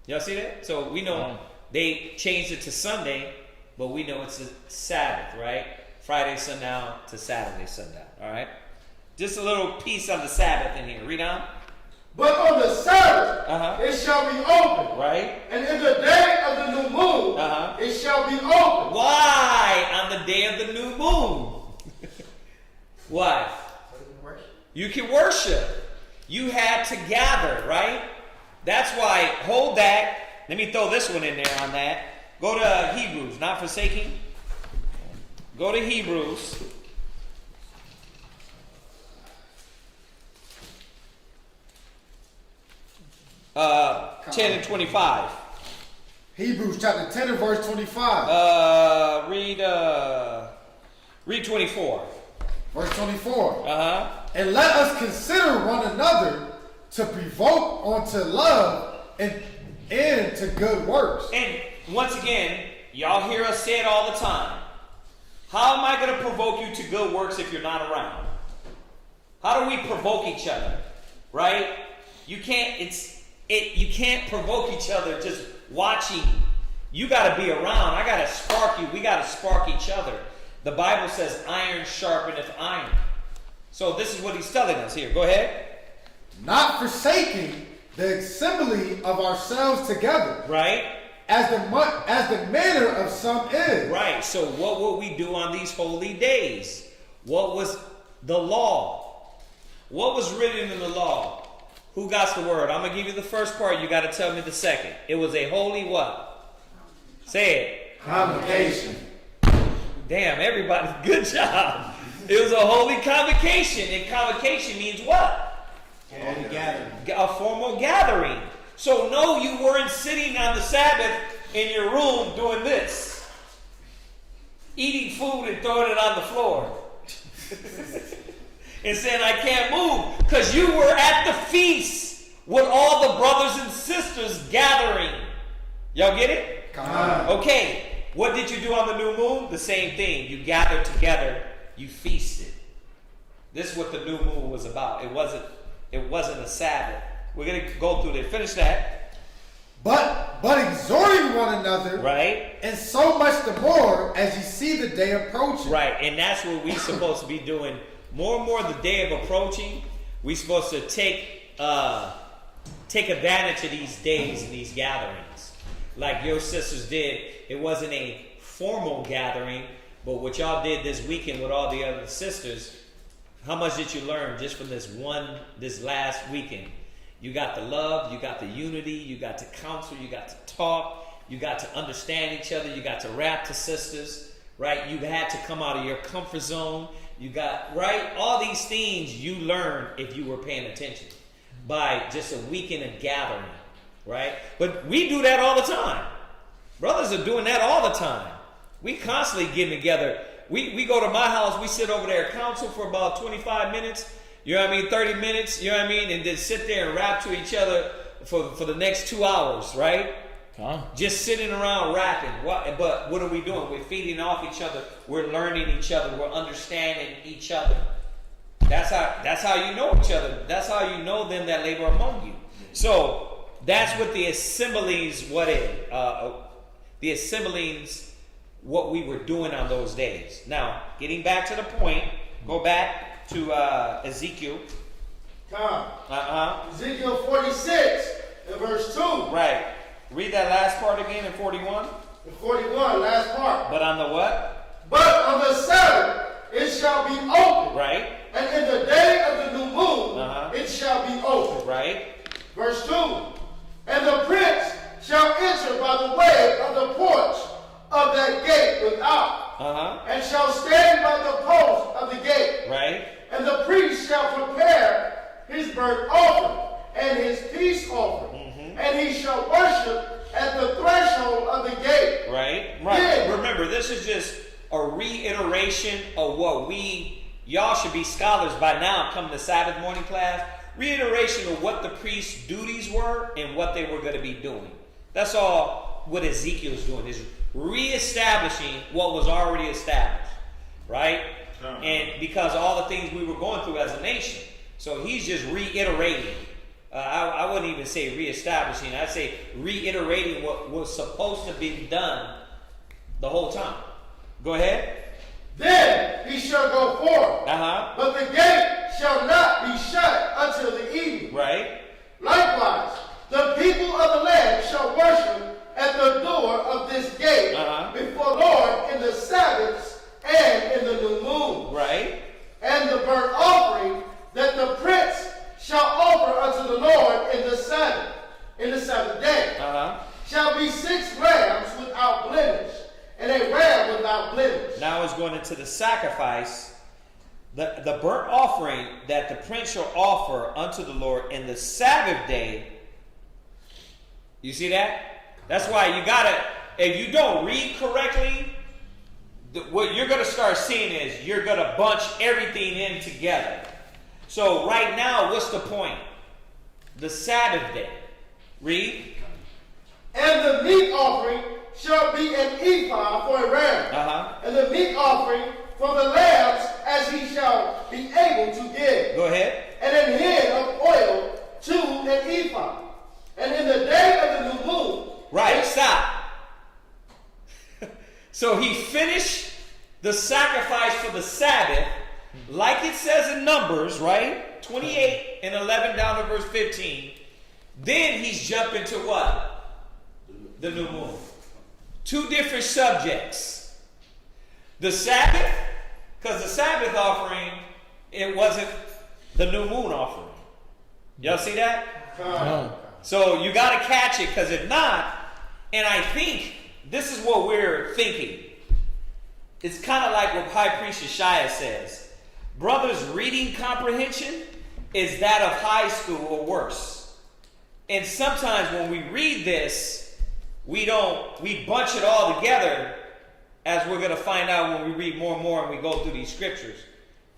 Y'all see that? So we know they changed it to Sunday, but we know it's a Sabbath, right? Friday sundown to Saturday sundown, all right? Just a little piece on the Sabbath in here. Read on. But on the Sabbath, it shall be open. Right. And in the day of the new moon, it shall be open. Why on the day of the new moon? Why? You can worship. You had to gather, right? That's why, hold that. Let me throw this one in there on that. Go to Hebrews, not forsaking. Go to Hebrews. Uh, 10 and 25. Hebrews chapter 10 and verse 25. Read 24. Verse 24. And let us consider one another to provoke unto love and to good works. And once again, y'all hear us say it all the time. How am I going to provoke you to good works if you're not around? How do we provoke each other? right? You can't provoke each other just watching. You got to be around. I got to spark you. We got to spark each other. The Bible says iron sharpeneth iron. So this is what he's telling us here. Go ahead. Not forsaking the assembly of ourselves together. Right. As the manner of some is. Right. So what will we do on these holy days? What was the law? What was written in the law? Who got the word? I'm going to give you the first part. You got to tell me the second. It was a holy what? Say it. Convocation. Damn, everybody. Good job. It was a holy convocation. And convocation means what? A formal gathering. So no, you weren't sitting on the Sabbath in your room doing this. Eating food and throwing it on the floor. And saying, I can't move. Because you were at the feast with all the brothers and sisters gathering. Y'all get it? Come on. Okay. What did you do on the new moon? The same thing. You gathered together. You feasted. This is what the new moon was about. It wasn't a Sabbath. We're going to go through it. Finish that. But exhorting one another. Right. And so much the more as you see the day approaching. Right. And that's what we're supposed to be doing. More and more the day of approaching, we're supposed to take advantage of these days and these gatherings. Like your sisters did. It wasn't a formal gathering, but what y'all did this weekend with all the other sisters, how much did you learn just from this last weekend? You got the love, you got the unity, you got to counsel, you got to talk, you got to understand each other, you got to rap to sisters, right? You had to come out of your comfort zone. You got, right? All these things you learned if you were paying attention by just a weekend of gathering, right? But we do that all the time. Brothers are doing that all the time. We constantly getting together. We go to my house, we sit over there, counsel for about 25 minutes, you know what I mean, 30 minutes, you know what I mean, and then sit there and rap to each other for the next 2 hours, right? Huh? Just sitting around rapping. But what are we doing? We're feeding off each other. We're learning each other. We're understanding each other. That's how you know each other. That's how you know them that labor among you. So that's what the assemblies, the assemblies, what we were doing on those days. Now, getting back to the point, go back to Ezekiel. Ezekiel 46 and verse 2. Right. Read that last part again in 41. In 41, last part. But on the what? But on the Sabbath it shall be open. Right. And in the day of the new moon it shall be open. Right. Verse 2. And the prince shall enter by the way of the porch of that gate without, and shall stand by the post of the gate. Right. And the priest shall prepare his burnt offering and his peace offering, and he shall worship at the threshold of the gate. Right. Then, remember, this is just a reiteration of what y'all should be scholars by now, come to Sabbath morning class. Reiteration of what the priest's duties were and what they were going to be doing. That's all what Ezekiel's doing, is reestablishing what was already established, right? And because all the things we were going through as a nation. So he's just reiterating. I wouldn't even say reestablishing. I'd say reiterating what was supposed to be done the whole time. Go ahead. Then he shall go forth, but the gate shall not be shut until the evening. Right. Likewise, the people of the land shall worship at the door of this gate before Lord in the Sabbaths and in the new moon. Right. And the burnt offering that the prince shall offer unto the Lord in the Sabbath day, shall be 6 rams without blemish, and a ram without blemish. Now it's going into the sacrifice, the burnt offering that the prince shall offer unto the Lord in the Sabbath day. You see that? That's why you gotta, if you don't read correctly, what you're gonna start seeing is you're gonna bunch everything in together. So right now, what's the point? The Sabbath day. Read. And the meat offering shall be an ephah for a ram, and the meat offering for the lambs as he shall be able to give. Go ahead. And an hin of oil to an ephah. And in the day of the new moon. Right, stop. So he finished the sacrifice for the Sabbath, like it says in Numbers, right? 28 and 11 down to verse 15. Then he's jumping to what? The new moon. Two different subjects. The Sabbath, because the Sabbath offering, it wasn't the new moon offering. Y'all see that? So you got to catch it, because if not, and I think this is what we're thinking. It's kind of like what High Priest SHAQAT says. Brothers' reading comprehension is that of high school or worse. And sometimes when we read this, we bunch it all together, as we're going to find out when we read more and more and we go through these scriptures.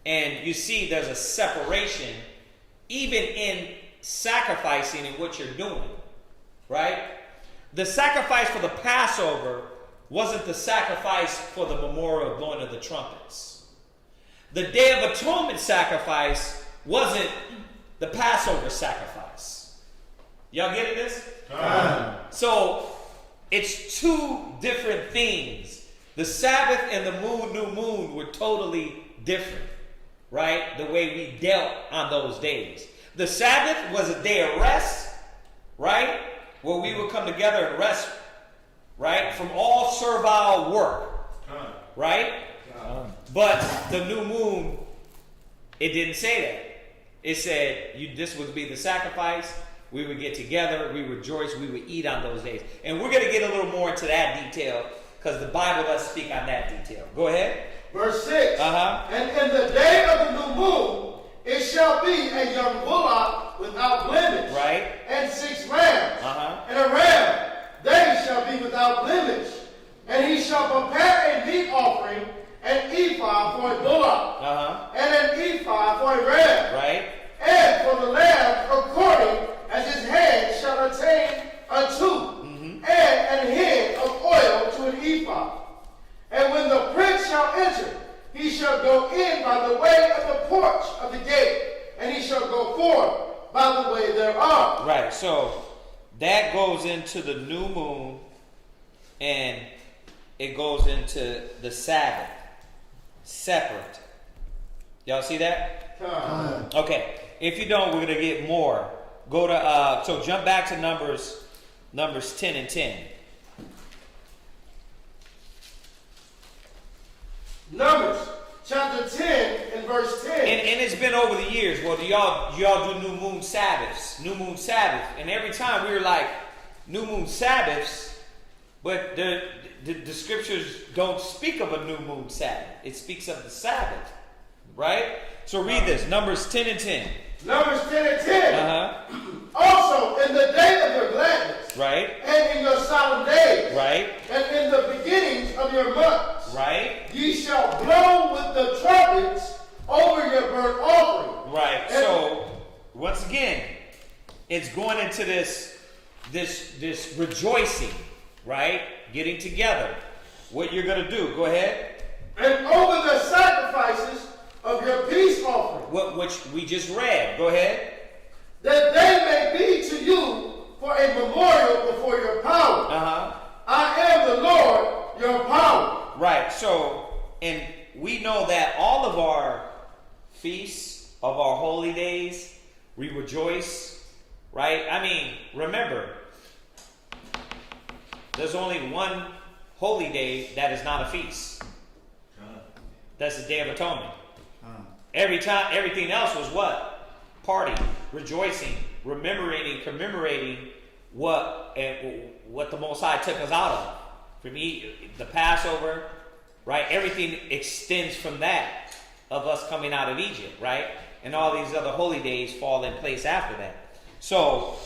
And you see there's a separation even in sacrificing and what you're doing, right? The sacrifice for the Passover wasn't the sacrifice for the memorial blowing of the trumpets. The Day of Atonement sacrifice wasn't the Passover sacrifice. Y'all getting this? So it's two different things. The Sabbath and the new moon were totally different, right? The way we dealt on those days. The Sabbath was a day of rest, right? Where we would come together and rest, right? From all servile work, right? But the new moon, it didn't say that. It said this would be the sacrifice. We would get together, we would rejoice, we would eat on those days. And we're going to get a little more into that detail, because the Bible does speak on that detail. Go ahead. Verse 6. Uh-huh. And in the day of the new moon, it shall be a young bullock without blemish. Right. And 6 rams. Uh-huh. And a ram. They shall be without blemish. And he shall prepare a meat offering, an ephah for a bullock. Uh-huh. And an ephah for a ram. Right. And for the lamb according as his hand shall attain unto. And an hin of oil to an ephah. And when the prince shall enter, he shall go in by the way of the porch of the gate, and he shall go forth by the way thereof. Right, so that goes into the new moon, and it goes into the Sabbath. Separate. Y'all see that? Okay, if you don't, we're going to get more. Go to, so jump back to Numbers 10 and 10. Numbers chapter 10 and verse 10. And it's been over the years. Well, do y'all do new moon Sabbaths? New moon Sabbath. And every time we were like, new moon Sabbaths, but the scriptures don't speak of a new moon Sabbath. It speaks of the Sabbath. Right? So read this. Numbers 10 and 10. Numbers 10 and 10. Uh-huh. Also in the day of your gladness. Right. And in your solemn days. Right. And in the beginnings of your months. Right. Ye shall blow with the trumpets over your burnt offering. Right. And so once again, it's going into this rejoicing, right? Getting together. What you're going to do. Go ahead. And over the sacrifices of your peace offering. Which we just read. Go ahead. That they may be to you for a memorial before your power. Uh-huh. I am the Lord, your power. Right. So, and we know that all of our feasts, of our holy days, we rejoice, right? I mean, remember, there's only one holy day that is not a feast. That's the Day of Atonement. Everything else was what? Party, rejoicing, remembering and commemorating what the Most High took us out of. For me, the Passover, right? Everything extends from that, of us coming out of Egypt, right? And all these other holy days fall in place after that. So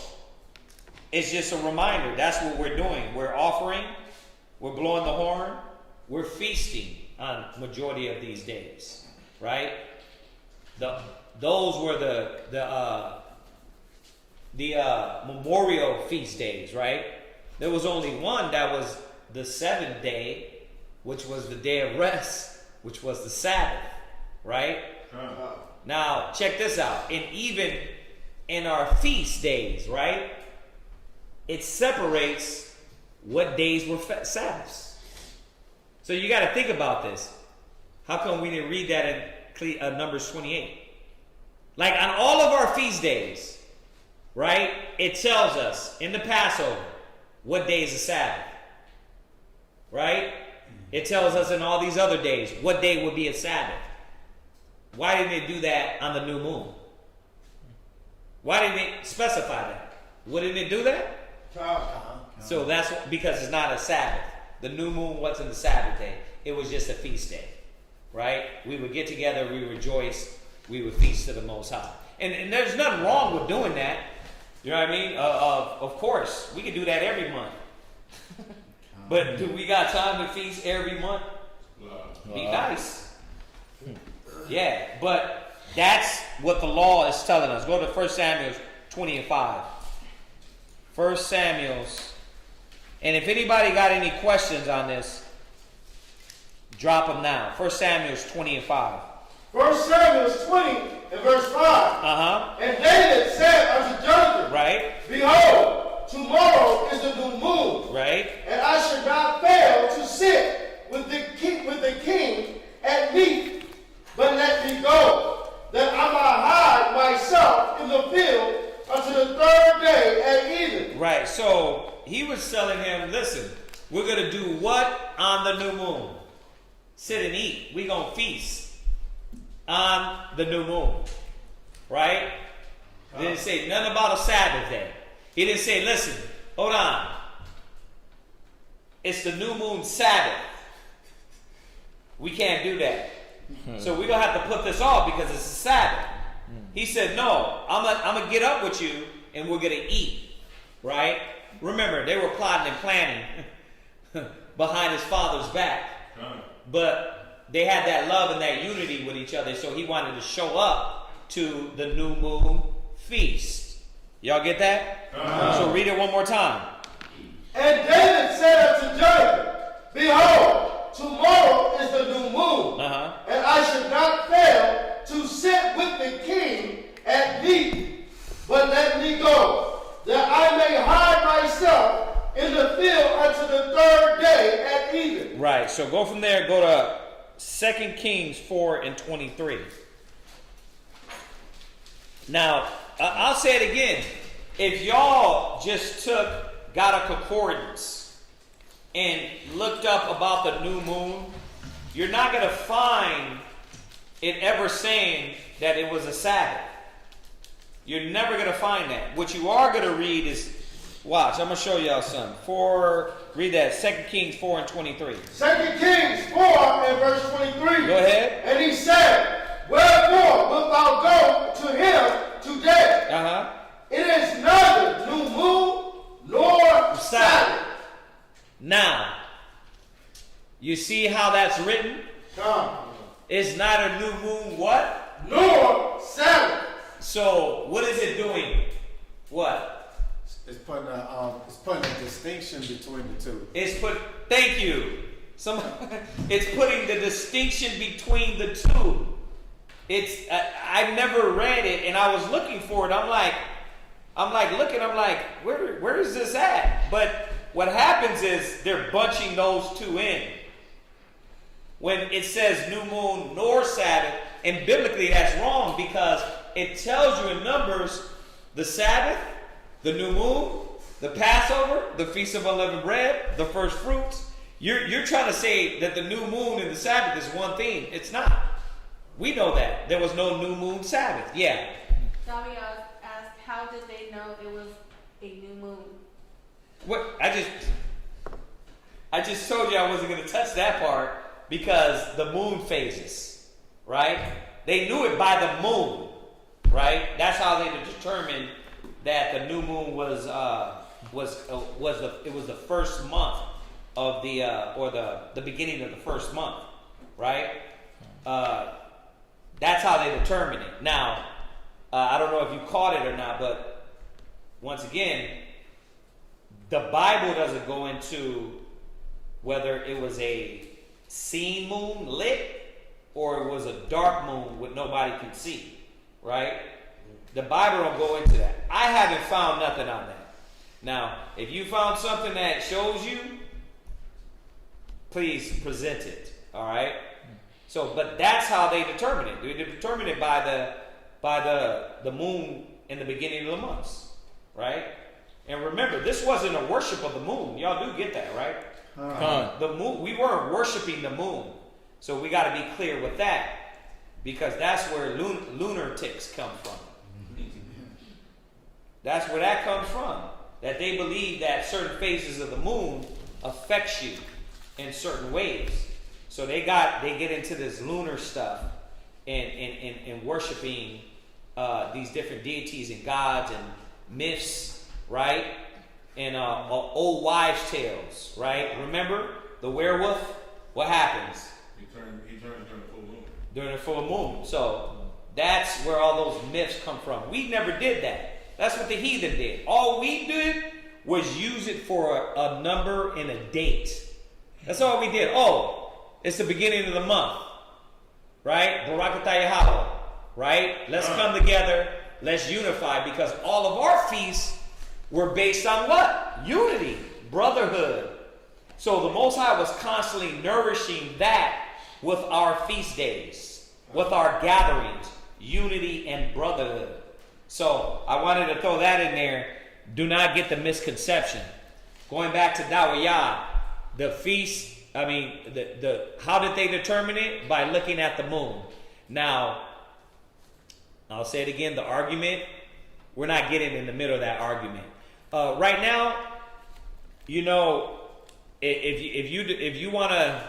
it's just a reminder. That's what we're doing. We're offering, we're blowing the horn, we're feasting on majority of these days, right? Those were the memorial feast days, right? There was only one that was the 7th day, which was the day of rest, which was the Sabbath, right? Now, check this out. And even and our feast days, right? It separates what days were Sabbaths. So you got to think about this. How come we didn't read that in Numbers 28? Like on all of our feast days, right? It tells us in the Passover what day is a Sabbath, right? It tells us in all these other days what day would be a Sabbath. Why didn't it do that on the new moon? Why didn't it specify that? Wouldn't it do that? So that's because it's not a Sabbath. The new moon wasn't the Sabbath day. It was just a feast day, right? We would get together, we rejoice, we would feast to the Most High. And there's nothing wrong with doing that. You know what I mean? Of course, we can do that every month. But do we got time to feast every month? Be nice. Yeah, but that's what the law is telling us. Go to 1 Samuel 20 and 5. 1 Samuel. And if anybody got any questions on this, drop them now. 1 Samuel 20 and 5. 1 Samuel 20 and verse 5. And David said unto Jonathan, right? Behold, tomorrow is the new moon, right? And I should not fail to sit with the king at meat, but let me go, that I might hide myself in the field unto the third day at even. Right. So he was telling him, listen, we're going to do what on the new moon? Sit and eat. We're going to feast on the new moon. Right? He didn't say nothing about a Sabbath day. He didn't say, listen, hold on. It's the new moon Sabbath. We can't do that. So we're going to have to put this off because it's a Sabbath. He said, no, I'm going to get up with you and we're going to eat. Right? Remember, they were plotting and planning behind his father's back. But they had that love and that unity with each other, so he wanted to show up to the new moon feast. Y'all get that? So read it one more time. And David said unto Jonathan, Behold, tomorrow is the new moon, and I should not fail to sit with the king at meat, but let me go, that I may hide myself in the field unto the third day at even. Right, so go from there, go to 2 Kings 4 and 23. Now, I'll say it again. If y'all just got a concordance and looked up about the new moon, you're not going to find it ever saying that it was a Sabbath. You're never going to find that. What you are going to read is, watch, I'm going to show y'all something. Read that, 2 Kings 4 and 23. 2 Kings 4 and verse 23. Go ahead. And he said, Wherefore wilt thou go to him today? It is neither new moon nor Sabbath. Now, you see how that's written? It's not a new moon what? Nor Sabbath. So, what is it doing? What? It's putting a distinction between the two. Thank you. It's putting the distinction between the two. I never read it, and I was looking for it. I'm like, where is this at? But what happens is they're bunching those two in. When it says new moon nor Sabbath, and biblically that's wrong because it tells you in Numbers the Sabbath, the new moon, the Passover, the Feast of Unleavened Bread, the first fruits. You're trying to say that the new moon and the Sabbath is one thing. It's not. We know that. There was no new moon Sabbath. Yeah. Davi asked, how did they know it was a new moon? What? I just told you I wasn't going to touch that part because the moon phases, right? They knew it by the moon, right? That's how they determined that the new moon was the first month of the beginning of the first month, right? That's how they determined it. Now, I don't know if you caught it or not, but once again, the Bible doesn't go into whether it was a seen moon lit or it was a dark moon with nobody can see, right? The Bible don't go into that. I haven't found nothing on that. Now, if you found something that shows you, please present it. All right. So, but that's how they determine it. They determine it by the moon in the beginning of the months, right? And remember, this wasn't a worship of the moon. Y'all do get that, right? The moon. We weren't worshiping the moon, so we got to be clear with that, because that's where lunar ticks come from. That's where that comes from. That they believe that certain phases of the moon affects you in certain ways. So they get into this lunar stuff and worshiping these different deities and gods and myths, right? And old wives' tales, right? Remember the werewolf? What happens? He turns during the full moon. During the full moon. So that's where all those myths come from. We never did that. That's what the heathen did. All we did was use it for a number and a date. That's all we did. Oh, it's the beginning of the month, right? Barakatayahawa, right? Let's come together. Let's unify, because all of our feasts were based on what? Unity, brotherhood. So the Most High was constantly nourishing that with our feast days, with our gatherings, unity and brotherhood. So I wanted to throw that in there. Do not get the misconception. Going back to Dawaya, the feast, how did they determine it? By looking at the moon. Now, I'll say it again, the argument, we're not getting in the middle of that argument. Right now, you know, if you want to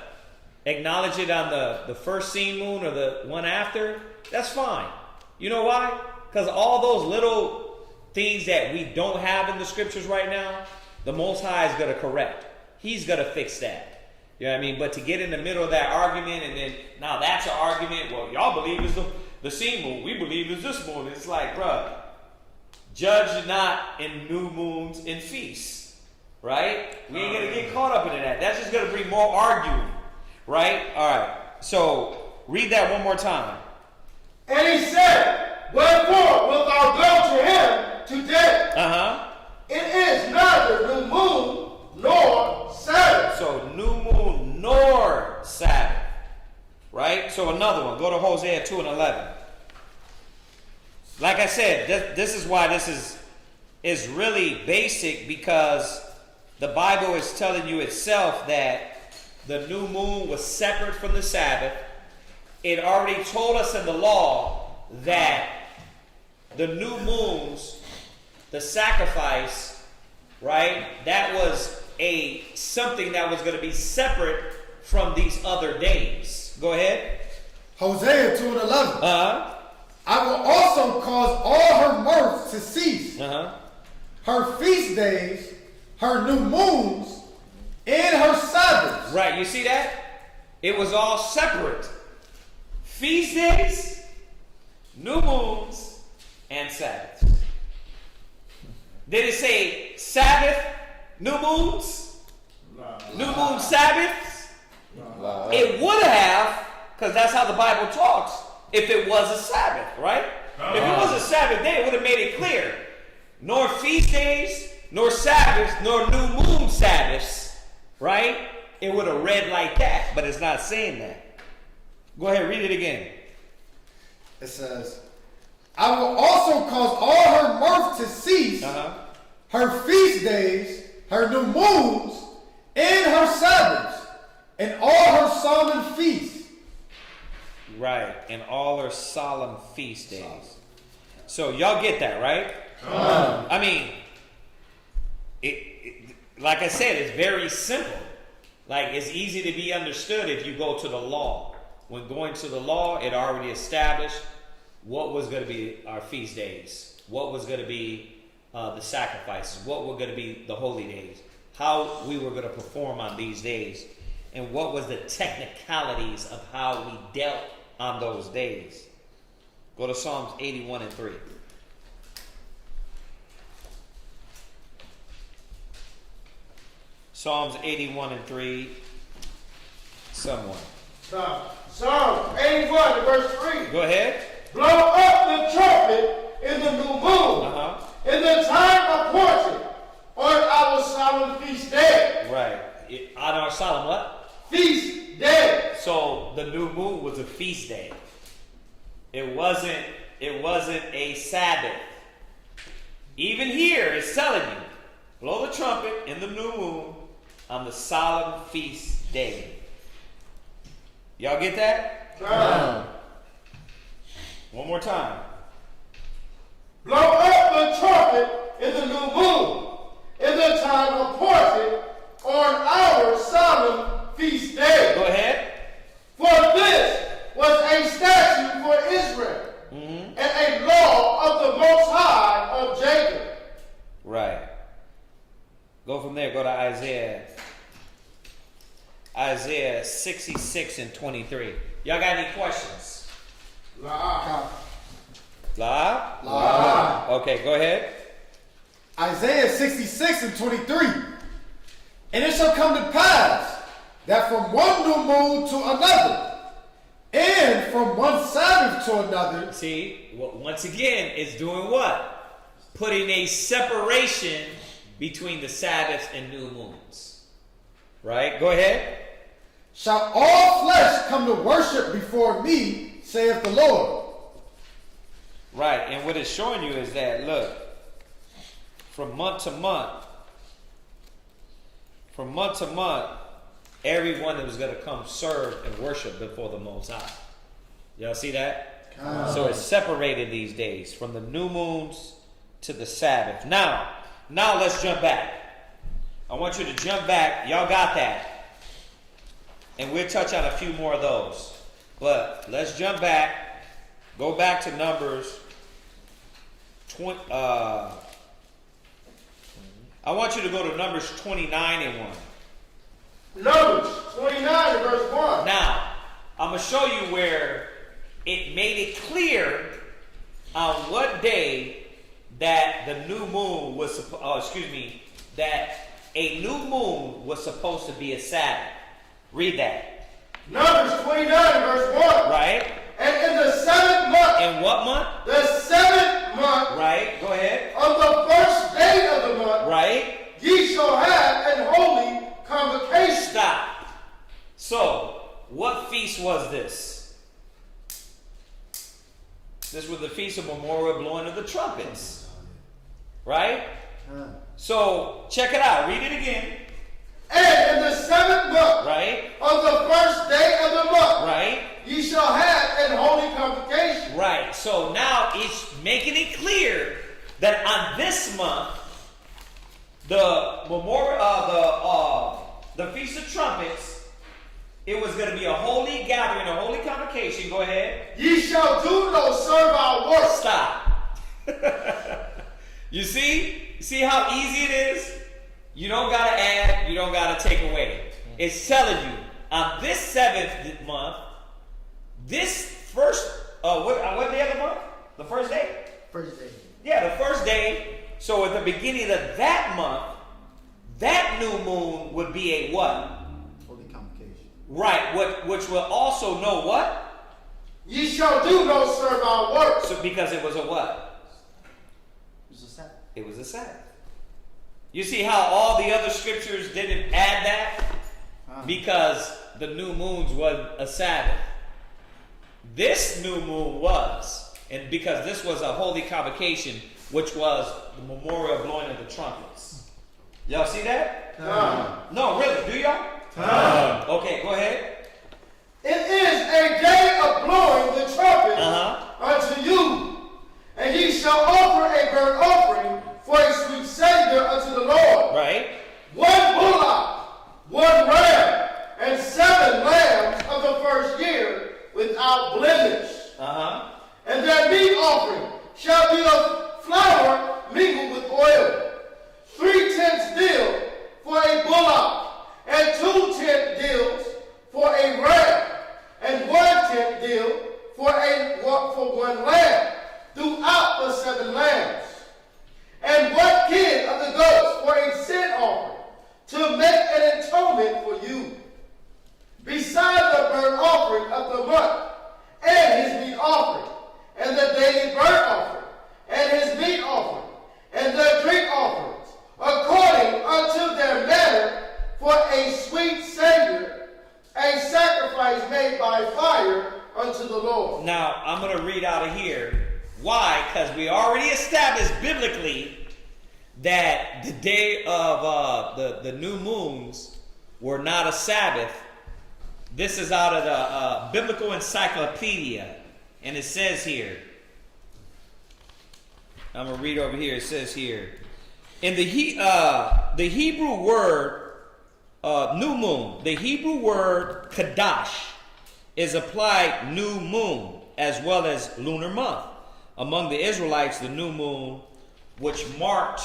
acknowledge it on the first seen moon or the one after, that's fine. You know why? Because all those little things that we don't have in the scriptures right now, the Most High is going to correct. He's going to fix that. You know what I mean? But to get in the middle of that argument, and then now that's an argument. Well, y'all believe it's the seen moon. We believe it's this moon. It's like, bruh, judge not in new moons and feasts, right? We ain't going to get caught up in that. That's just going to bring more arguing, right? All right. So read that one more time. And he said, wherefore wilt thou go to him today? It is neither new moon nor Sabbath. So new moon nor Sabbath, right? So another one. Go to Hosea 2:11. Like I said, this is why this is really basic, because the Bible is telling you itself that the new moon was separate from the Sabbath. It already told us in the law that the new moons, the sacrifice, right? That was something that was going to be separate from these other days. Go ahead. Hosea 2:11. I will also cause all her mirth to cease. Her feast days, her new moons, and her Sabbaths. Right, you see that? It was all separate. Feast days, new moons, and Sabbaths. Did it say Sabbath, new moons? New moon Sabbaths? It would have, because that's how the Bible talks, if it was a Sabbath, right? If it was a Sabbath day, it would have made it clear. Nor feast days, nor Sabbaths, nor new moon Sabbaths, right? It would have read like that, but it's not saying that. Go ahead, read it again. It says, I will also cause all her mirth to cease, her feast days, her new moons, and her Sabbaths, and all her solemn feasts. Right, and all her solemn feast days. So y'all get that, right? I mean, it, like I said, it's very simple. Like, it's easy to be understood if you go to the law. When going to the law, it already established what was going to be our feast days, what was going to be the sacrifices, what were going to be the holy days, how we were going to perform on these days, and what was the technicalities of how we dealt on those days. Go to Psalms 81:3. Psalms 81:3. Someone. Psalms 81 verse 3. Go ahead. Blow up the trumpet in the new moon, in the time appointed, on our solemn feast day. Right. On our solemn what? Feast day. So the new moon was a feast day. It wasn't a Sabbath. Even here it's telling you, blow the trumpet in the new moon on the solemn feast day. Y'all get that? One more time. Blow up the trumpet in the new moon, in the time appointed, on our solemn feast day. Go ahead. For this was a statute for Israel, and a law of the Most High of Jacob. Right. Go from there. Go to Isaiah. Isaiah 66 and 23. Y'all got any questions? La. Okay, go ahead. Isaiah 66 and 23. And it shall come to pass that from one new moon to another, and from one Sabbath to another. See, once again, it's doing what? Putting a separation between the Sabbaths and new moons. Right? Go ahead. Shall all flesh come to worship before me, saith the Lord. Right, and what it's showing you is that, look, from month to month, everyone that was going to come serve and worship before the Most High. Y'all see that? So it's separated these days from the new moons to the Sabbath. Now let's jump back. I want you to jump back. Y'all got that. And we'll touch on a few more of those. But let's jump back. Go back to Numbers 20. I want you to go to Numbers 29 and 1. Numbers 29 and verse 1. Now, I'm going to show you where it made it clear on what day that the new moon was, that a new moon was supposed to be a Sabbath. Read that. Numbers 29 and verse 1. Right. And in the 7th month. In what month? The 7th month. Right. Go ahead. On the first day of the month. Right. Ye shall have an holy convocation. Stop. So, what feast was this? This was the Feast of Memorial Blowing of the Trumpets. Right? So, check it out. Read it again. And in the 7th month. Right. On the first day of the month. Right. Ye shall have an holy convocation. Right. So now it's making it clear that on this month, the memorial, the Feast of Trumpets, it was going to be a holy gathering, a holy convocation. Go ahead. Ye shall do no servile work. Stop. You see how easy it is? You don't got to add, you don't got to take away. It's telling you, on this 7th month, this first, what day of the month? The first day? First day. Yeah, the first day. So at the beginning of that month, that new moon would be a what? Holy convocation. Right, which will also know what? Ye shall do no servile work. So because it was a what? It was a Sabbath. It was a Sabbath. You see how all the other scriptures didn't add that? Because the new moons was a Sabbath. This new moon was. And because this was a holy convocation, which was the memorial blowing of the trumpets. Y'all see that? No, really. Do y'all? Okay, go ahead. It is a day of blowing the trumpet unto you. And ye shall offer a burnt offering for a sweet Savior unto the Lord. Right. 1 bullock, 1 ram, and 7 lambs of the first year without blemish. And their meat offering shall be of flour mingled with oil, 3 tenths dill for a bullock, and 2 tenth dills for a sweet Savior, a sacrifice made by fire unto the Lord. Now, I'm going to read out of here. Why? Because we already established biblically that the day of the new moons were not a Sabbath. This is out of the Biblical Encyclopedia. And it says here, I'm going to read over here. It says here, in the Hebrew word new moon, the Hebrew word kadash is applied new moon as well as lunar month. Among the Israelites, the new moon, which marked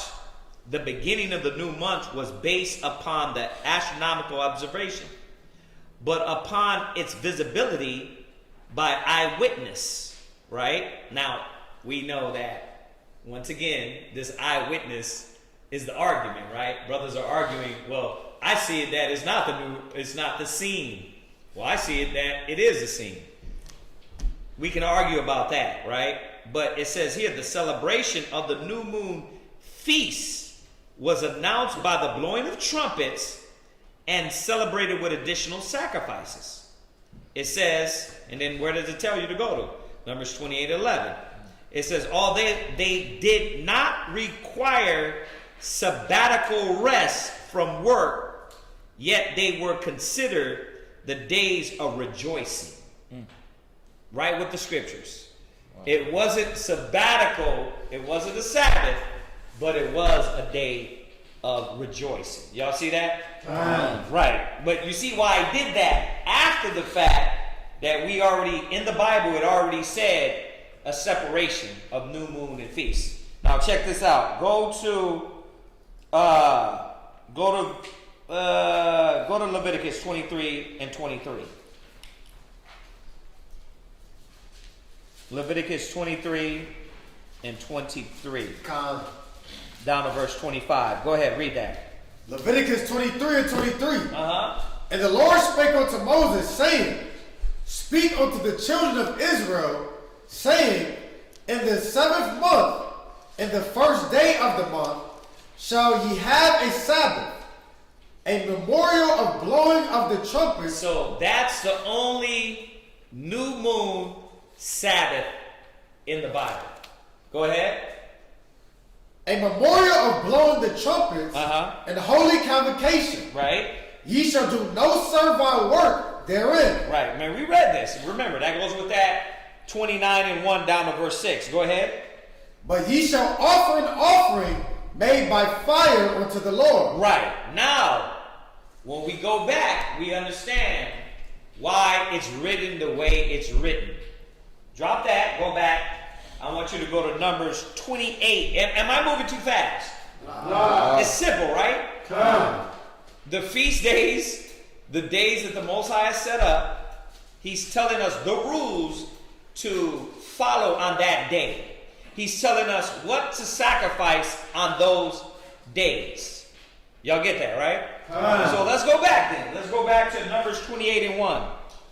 the beginning of the new month, was based upon the astronomical observation, but upon its visibility by eyewitness, right? Now, we know that, once again, this eyewitness is the argument, right? Brothers are arguing, well, I see it that it's not the scene. Well, I see it that it is the scene. We can argue about that, right? But it says here, the celebration of the new moon feast was announced by the blowing of trumpets and celebrated with additional sacrifices. It says, and then where does it tell you to go to? Numbers 28:11. It says, they did not require sabbatical rest from work, yet they were considered the days of rejoicing. Right with the scriptures. Wow. It wasn't sabbatical, it wasn't a Sabbath, but it was a day of rejoicing. Y'all see that? Right. But you see why I did that after the fact that we already, in the Bible, it already said a separation of new moon and feast. Now check this out. Go to Leviticus 23 and 23. Leviticus 23 and 23. Down to verse 25. Go ahead, read that. Leviticus 23 and 23. And the Lord spake unto Moses, saying, Speak unto the children of Israel, saying, In the 7th month, in the first day of the month, shall ye have a Sabbath, a memorial of blowing of the trumpets. So that's the only new moon Sabbath in the Bible. Go ahead. A memorial of blowing the trumpets and holy convocation. Right. Ye shall do no servile work therein. Right. Man, we read this. Remember, that goes with that 29 and 1 down to verse 6. Go ahead. But ye shall offer an offering made by fire unto the Lord. Right. Now, when we go back, we understand why it's written the way it's written. Drop that. Go back. I want you to go to Numbers 28. Am I moving too fast? It's simple, right? The feast days, the days that the Most High has set up, He's telling us the rules to follow on that day. He's telling us what to sacrifice on those days. Y'all get that, right? So let's go back then. Let's go back to Numbers 28 and 1.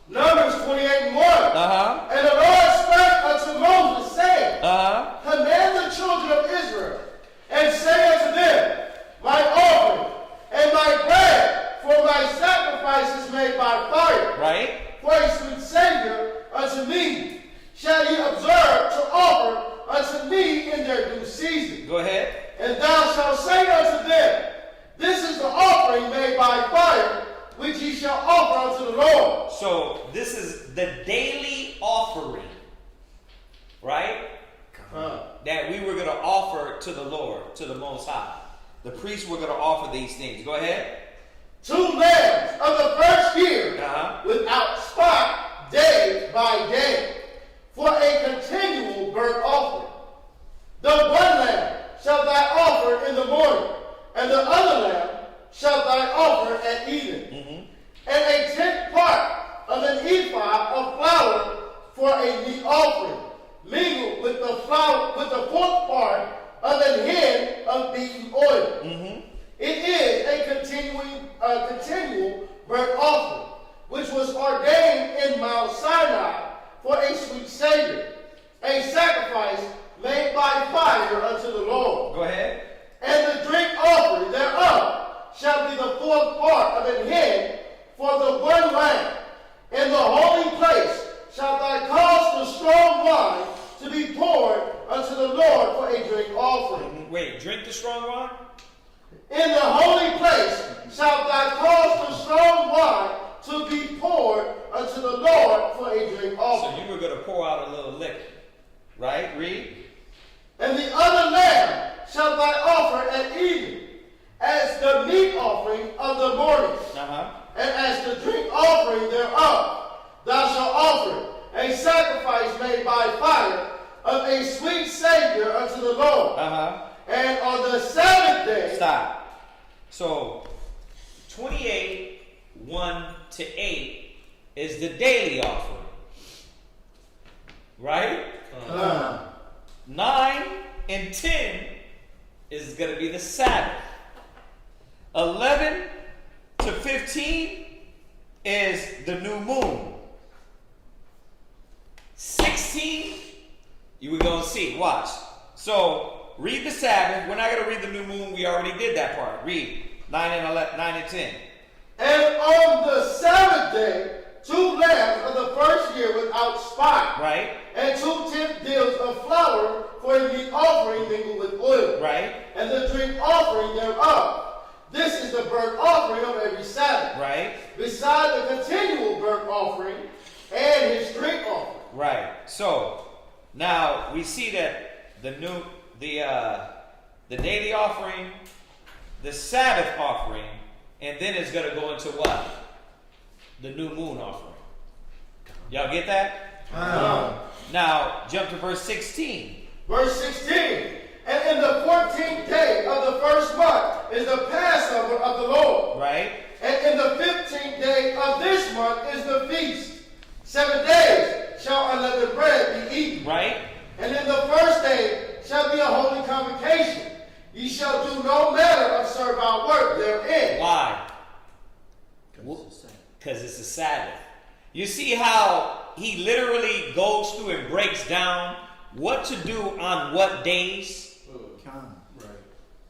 Numbers 28 and 1. And the Lord spake unto Moses, saying, Command the children of Israel, and say unto them, My offering and my bread for my sacrifices made by fire, right, for a sweet Savior unto me, shall ye observe to offer unto me in their due season. Go ahead. And thou shalt say unto them, This is the offering made by fire, which ye shall offer unto the Lord. So this is the daily offering, right? That we were going to offer to the Lord, to the Most High. The priests were going to offer these things. Go ahead. 2 lambs of the first year, without spot, day by day, for a continual burnt offering. The one lamb shalt thou offer in the morning, and the other lamb shalt thou offer at even. And a 10th part of an ephah of flour for a meat offering, mingled with the flour, with the 4th part of an hin of beaten oil. It is a continual burnt offering, which was ordained in Mount Sinai for a sweet Savior, a sacrifice made by fire unto the Lord. Go ahead. And the drink offering thereof shall be the fourth part of an hin for the one lamb. In the holy place shalt thou cause the strong wine to be poured unto the Lord for a drink offering. Wait, drink the strong wine? In the holy place shalt thou cause the strong wine to be poured unto the Lord for a drink offering. So you were going to pour out a little liquor, right? Read. And the other lamb shalt thou offer at evening, as the meat offering of the morning, and as the drink offering thereof. Thou shalt offer a sacrifice made by fire of a sweet Savior unto the Lord. And on the Sabbath day. Stop. So 28, 1 to 8 is the daily offering. Right? 9 and 10 is going to be the Sabbath. 11 to 15 is the new moon. 16, you were going to see. Watch. So, read the Sabbath. We're not going to read the new moon. We already did that part. Read 9 and 10. And on the Sabbath day, 2 lambs of the first year without spot. Right. And 2/10 deals of flour for a meat offering mingled with oil. Right. And the drink offering thereof. This is the burnt offering of every Sabbath. Right. Beside the continual burnt offering and his drink offering. Right. So now we see that the daily offering, the Sabbath offering, and then it's going to go into what? The new moon offering. Y'all get that? Now jump to verse 16. Verse 16. And in the 14th day of the first month is the Passover of the Lord. Right. And in the 15th day of this month is the feast. 7 days shall unleavened bread be eaten. Right. And in the first day shall be a holy convocation. Ye shall do no manner of servile work therein. Why? Because it's a Sabbath. You see how he literally goes through and breaks down what to do on what days?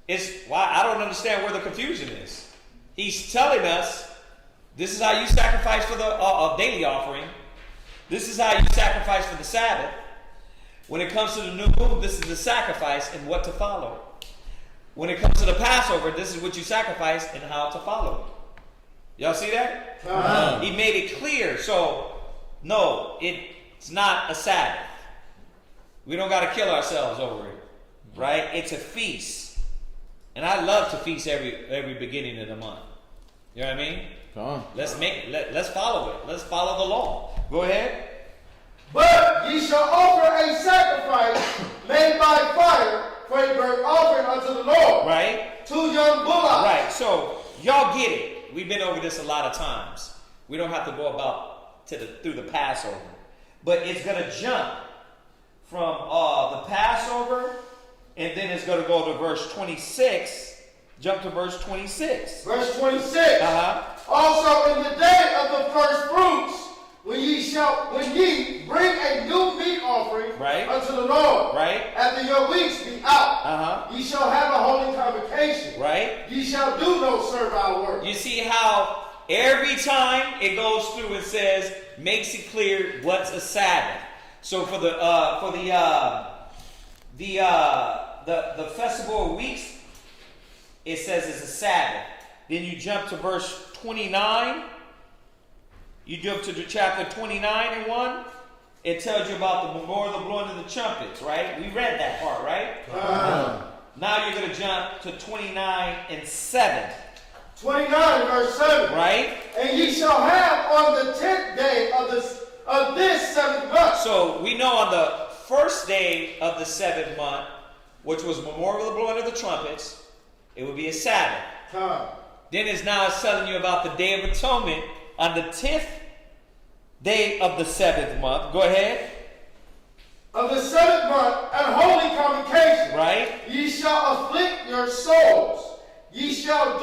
It's why I don't understand where the confusion is. He's telling us this is how you sacrifice for the daily offering. This is how you sacrifice for the Sabbath. When it comes to the new moon, this is the sacrifice and what to follow. When it comes to the Passover, this is what you sacrifice and how to follow it. Y'all see that? He made it clear. So, no, it's not a Sabbath. We don't got to kill ourselves over it, right? It's a feast. And I love to feast every beginning of the month. You know what I mean? Let's follow it. Let's follow the law. Go ahead. But ye shall offer a sacrifice made by fire for a burnt offering unto the Lord. Right. 2 young bullocks. Right. So y'all get it. We've been over this a lot of times. We don't have to go about through the Passover, but it's gonna jump from the Passover. And then it's going to go to verse 26. Jump to verse 26. Verse 26. Also in the day of the first fruits, when ye bring a new meat offering unto the Lord, after your weeks be out, ye shall have a holy convocation. Right. Ye shall do no servile work. You see how every time it goes through it says, makes it clear what's a Sabbath. So for the festival of weeks, it says it's a Sabbath. Then you jump to verse 29. You jump to the chapter 29 and 1. It tells you about the memorial of the blowing of the trumpets, right? We read that part, right? Now you're going to jump to 29 and 7. 29 verse 7. Right? And ye shall have on the 10th day of this 7th month. So we know on the first day of the 7th month, which was memorial of the blowing of the trumpets, it would be a Sabbath. Then it's telling you about the Day of Atonement on the 10th day of the 7th month. Go ahead. Of the 7th month and holy convocation. Right. Ye shall afflict your souls. Ye shall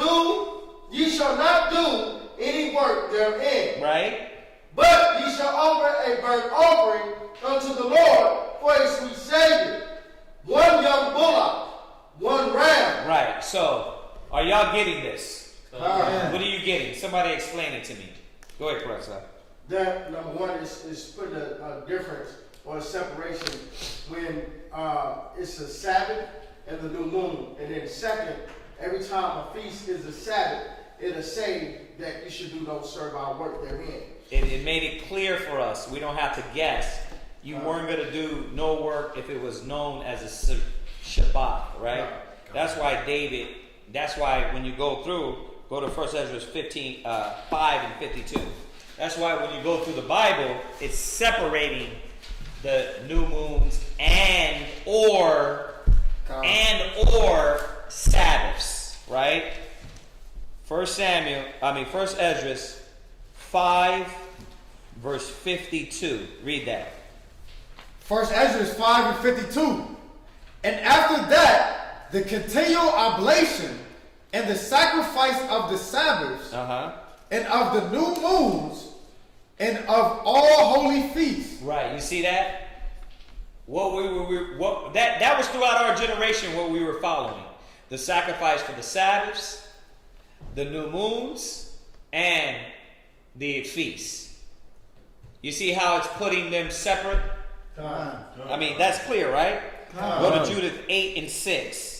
not do any work therein. Right. But ye shall offer a burnt offering unto the Lord for a sweet Savior. 1 young bullock, 1 ram. Right. So, are y'all getting this? What are you getting? Somebody explain it to me. Go ahead, Professor. That number one is putting a difference or a separation when it's a Sabbath and the new moon. And then second, every time a feast is a Sabbath, it'll say that you should do no servile work therein. It made it clear for us. We don't have to guess. You weren't going to do no work if it was known as a Shabbat, right? That's why David, that's why when you go to 1 Esdras 5 and 52. That's why when you go through the Bible, it's separating the new moons and or Sabbaths, right? 1 Esdras 5 verse 52. Read that. 1 Esdras 5 and 52. And after that, the continual oblation and the sacrifice of the Sabbaths and of the new moons and of all holy feasts. Right, you see that? That was throughout our generation what we were following. The sacrifice for the Sabbaths, the new moons, and the feasts. You see how it's putting them separate? I mean, that's clear, right? Go to Judith 8 and 6.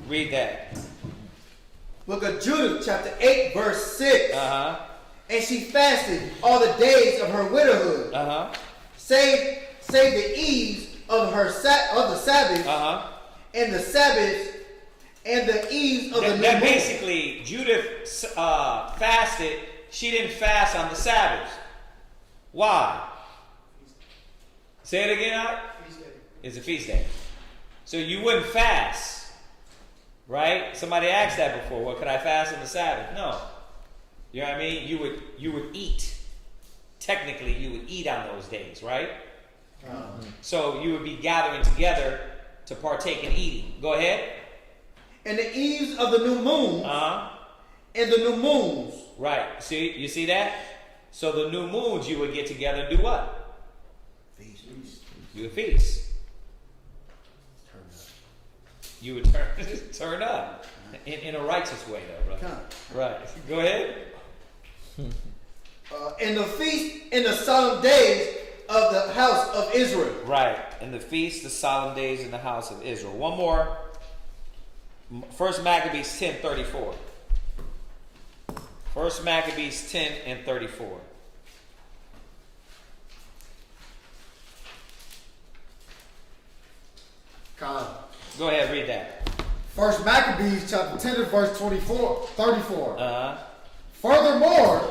Read that. Book of Judith, chapter 8, verse 6. And she fasted all the days of her widowhood, save the eves of the Sabbath, and the Sabbaths, and the eves of the new moon. Basically, Judith fasted. She didn't fast on the Sabbath. Why? Say it again, Art? It's a feast day. So you wouldn't fast, right? Somebody asked that before. Well, could I fast on the Sabbath? No. You know what I mean? You would eat. Technically, you would eat on those days, right? So you would be gathering together to partake in eating. Go ahead. And the eves of the new moon. And the new moons. Right. See, you see that? So the new moons, you would get together and do what? Feast. You would feast. You would turn up in a righteous way, though, brother. Right. Go ahead. And the feast in the solemn days of the house of Israel. Right. And the feast, the solemn days in the house of Israel. One more. 1 Maccabees 10:34. 1 Maccabees 10 and 34. Go ahead, read that. 1 Maccabees chapter 10 and verse 34. Furthermore,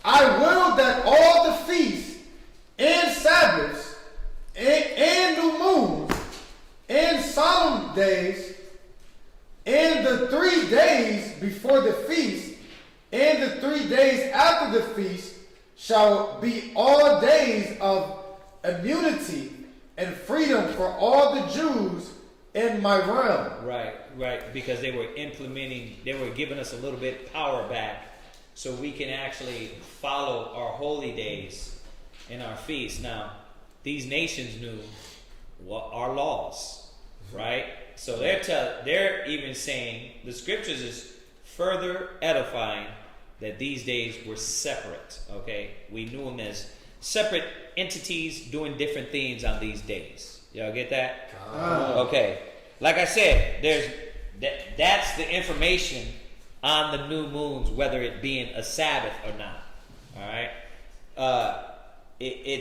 I will that all the feasts and Sabbaths and new moons and solemn days and the 3 days before the feast and the 3 days after the feast shall be all days of immunity and freedom for all the Jews in my realm. Right, because they were giving us a little bit power back so we can actually follow our holy days and our feasts. Now, these nations knew what our laws, right? So they're even saying, the scriptures is further edifying that these days were separate, okay? We knew them as separate entities doing different things on these days. Y'all get that? Okay. Like I said, that's the information on the new moons, whether it being a Sabbath or not. All right. It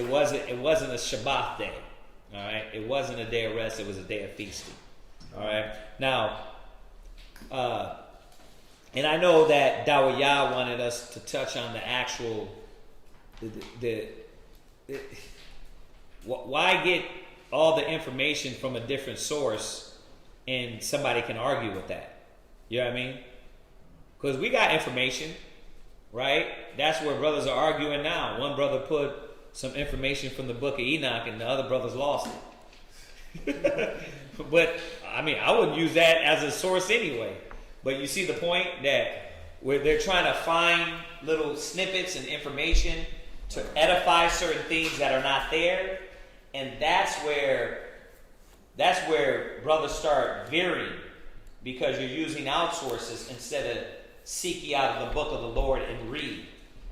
wasn't a Shabbat day. All right. It wasn't a day of rest. It was a day of feasting. All right. Now, and I know that Dawiyah wanted us to touch on the actual why get all the information from a different source and somebody can argue with that. You know what I mean? Because we got information, right? That's where brothers are arguing now. One brother put some information from the book of Enoch and the other brothers lost it. But, I mean, I wouldn't use that as a source anyway. But you see the point that where they're trying to find little snippets and information to edify certain things that are not there, and that's where brothers start veering, because you're using outsources instead of seek ye out of the book of the Lord and read.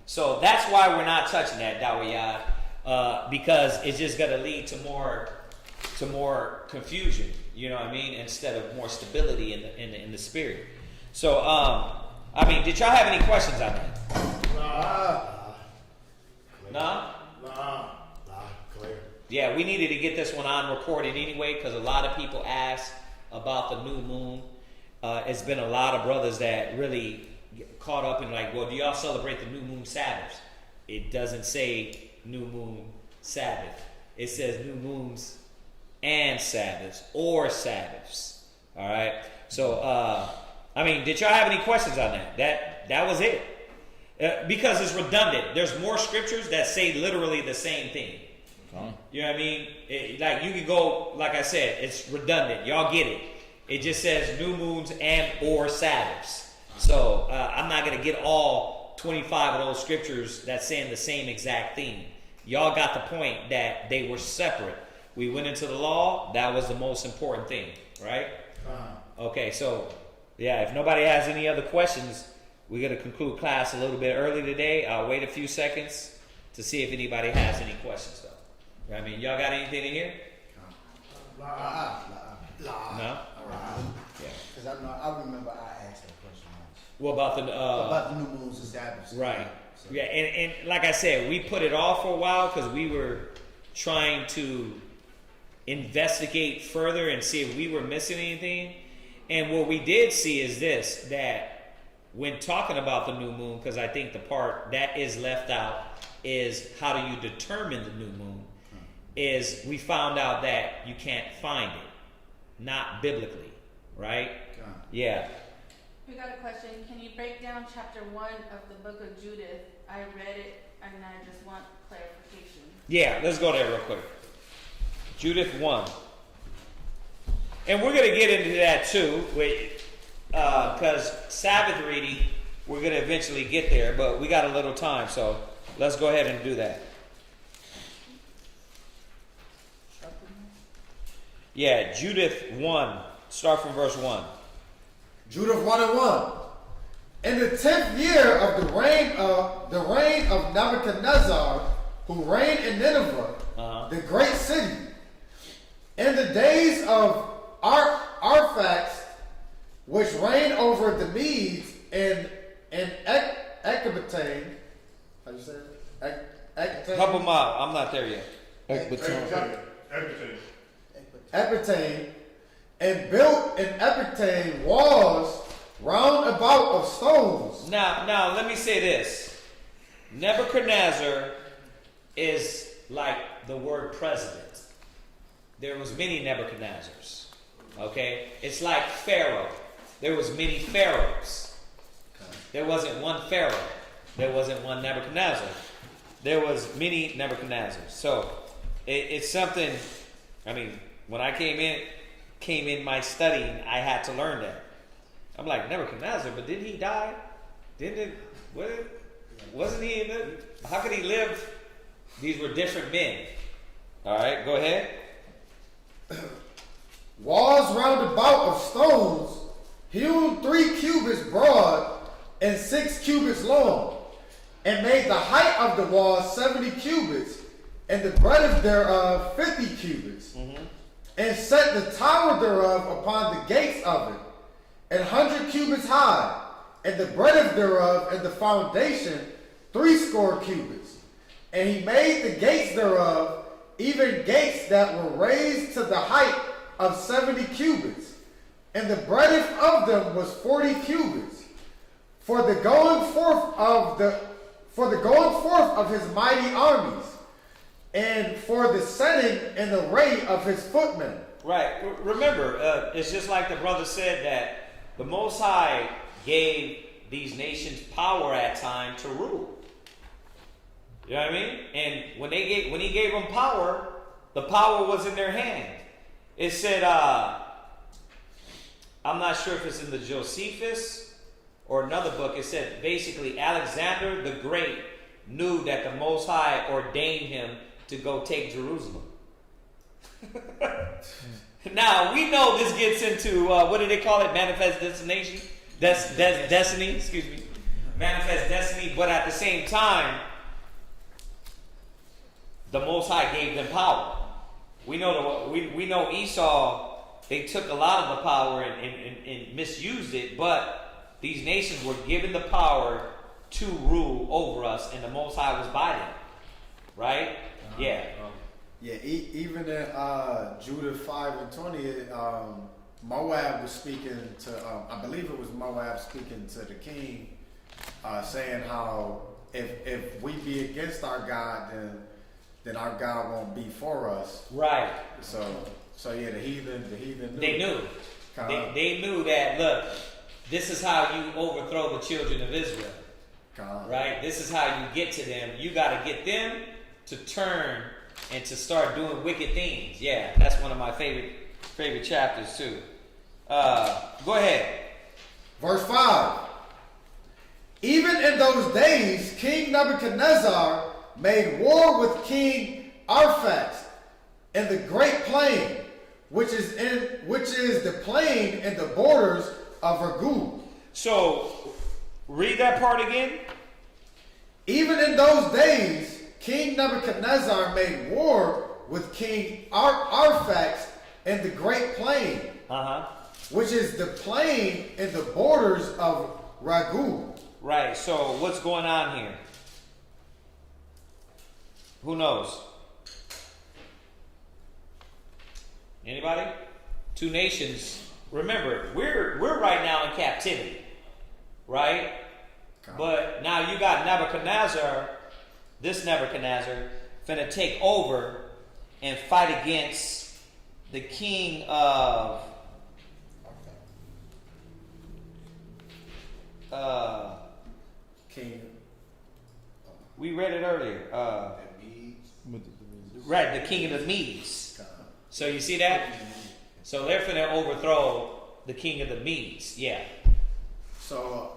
So that's why we're not touching that, Dawiyah, because it's just going to lead to more confusion. You know what I mean? Instead of more stability in the spirit. So I mean, did y'all have any questions on that? Nah, clear. Yeah, we needed to get this one on recorded anyway, because a lot of people ask about the new moon. It's been a lot of brothers that really get caught up in like, well, do y'all celebrate the new moon Sabbaths? It doesn't say new moon Sabbath. It says new moons and Sabbaths or Sabbaths. All right. So, I mean, did y'all have any questions on that? That was it. Because it's redundant. There's more scriptures that say literally the same thing. Okay. You know what I mean? Like you could go, like I said, it's redundant. Y'all get it. It just says new moons and or Sabbaths. So I'm not going to get all 25 of those scriptures that's saying the same exact thing. Y'all got the point that they were separate. We went into the law. That was the most important thing, right? Okay, so yeah, if nobody has any other questions, we're going to conclude class a little bit early today. I'll wait a few seconds to see if anybody has any questions, though. I mean, y'all got anything in here? No? Yeah. Because I remember I asked that question once. What about about the new moons and Sabbaths. Right. So. Yeah, and like I said, we put it off for a while because we were trying to investigate further and see if we were missing anything. And what we did see is this, that when talking about the new moon, because I think the part that is left out is how do you determine the new moon, is we found out that you can't find it, not biblically, right? Yeah. We got a question. Can you break down chapter 1 of the book of Judith? I read it and I just want clarification. Yeah, let's go there real quick. Judith 1. And we're going to get into that too, because Sabbath reading, we're going to eventually get there, but we got a little time, so let's go ahead and do that. Yeah, Judith 1. Start from verse 1. Judith 1:1. In the 10th year of the reign of Nebuchadnezzar, who reigned in Nineveh, the great city, in the days of Arphaxad, which reigned over the Medes in Ecbatane. How do you say it? Help them out. I'm not there yet. Ecbatane, and built in Ecbatane walls round about of stones. Now, let me say this. Nebuchadnezzar is like the word president. There was many Nebuchadnezzars. Okay? It's like Pharaoh. There was many pharaohs. There wasn't one Pharaoh. There wasn't one Nebuchadnezzar. There was many Nebuchadnezzars. So, it's something, I mean, when I came in my studying, I had to learn that. I'm like, Nebuchadnezzar, but didn't he die? Wasn't he in it? How could he live? These were different men. All right, go ahead. Walls round about of stones, hewn 3 cubits broad and 6 cubits long, and made the height of the wall 70 cubits, and the breadth thereof 50 cubits, and set the tower thereof upon the gates of it, and 100 cubits high, and the breadth thereof and the foundation 80 cubits. And he made the gates thereof, even gates that were raised to the height of 70 cubits, and the breadth of them was 40 cubits, for the going forth of his mighty armies, and for the setting and array of his footmen. Right. Remember, it's just like the brother said that the Most High gave these nations power at time to rule. You know what I mean? And when he gave them power, the power was in their hand. It said, I'm not sure if it's in the Josephus or another book, it said basically Alexander the Great knew that the Most High ordained him to go take Jerusalem. Now, we know this gets into, what do they call it? Manifest destination? Destiny, excuse me. Manifest destiny, but at the same time, the Most High gave them power. We know Esau, they took a lot of the power and misused it, but these nations were given the power to rule over us, and the Most High was by them. Right? Yeah. Yeah, even in Judith 5:20, Moab was speaking to, I believe it was Moab speaking to the king, saying how if we be against our God, then our God won't be for us. Right. So yeah, the heathen knew. They knew. They knew that, look, this is how you overthrow the children of Israel. Right? This is how you get to them. You got to get them to turn and to start doing wicked things. Yeah, that's one of my favorite chapters too. Go ahead. Verse 5. Even in those days, King Nebuchadnezzar made war with King Arphaxad in the great plain, which is the plain in the borders of Ragu. So, read that part again. Even in those days, King Nebuchadnezzar made war with King Arphaxad in the great plain, which is the plain in the borders of Ragu. Right, so what's going on here? Who knows? Anybody? Two nations. Remember, we're right now in captivity, right? But now you got Nebuchadnezzar, this Nebuchadnezzar, finna take over and fight against the king of King. we read it earlier. Right, the king of the Medes. So you see that? So they're finna overthrow the king of the Medes. Yeah. So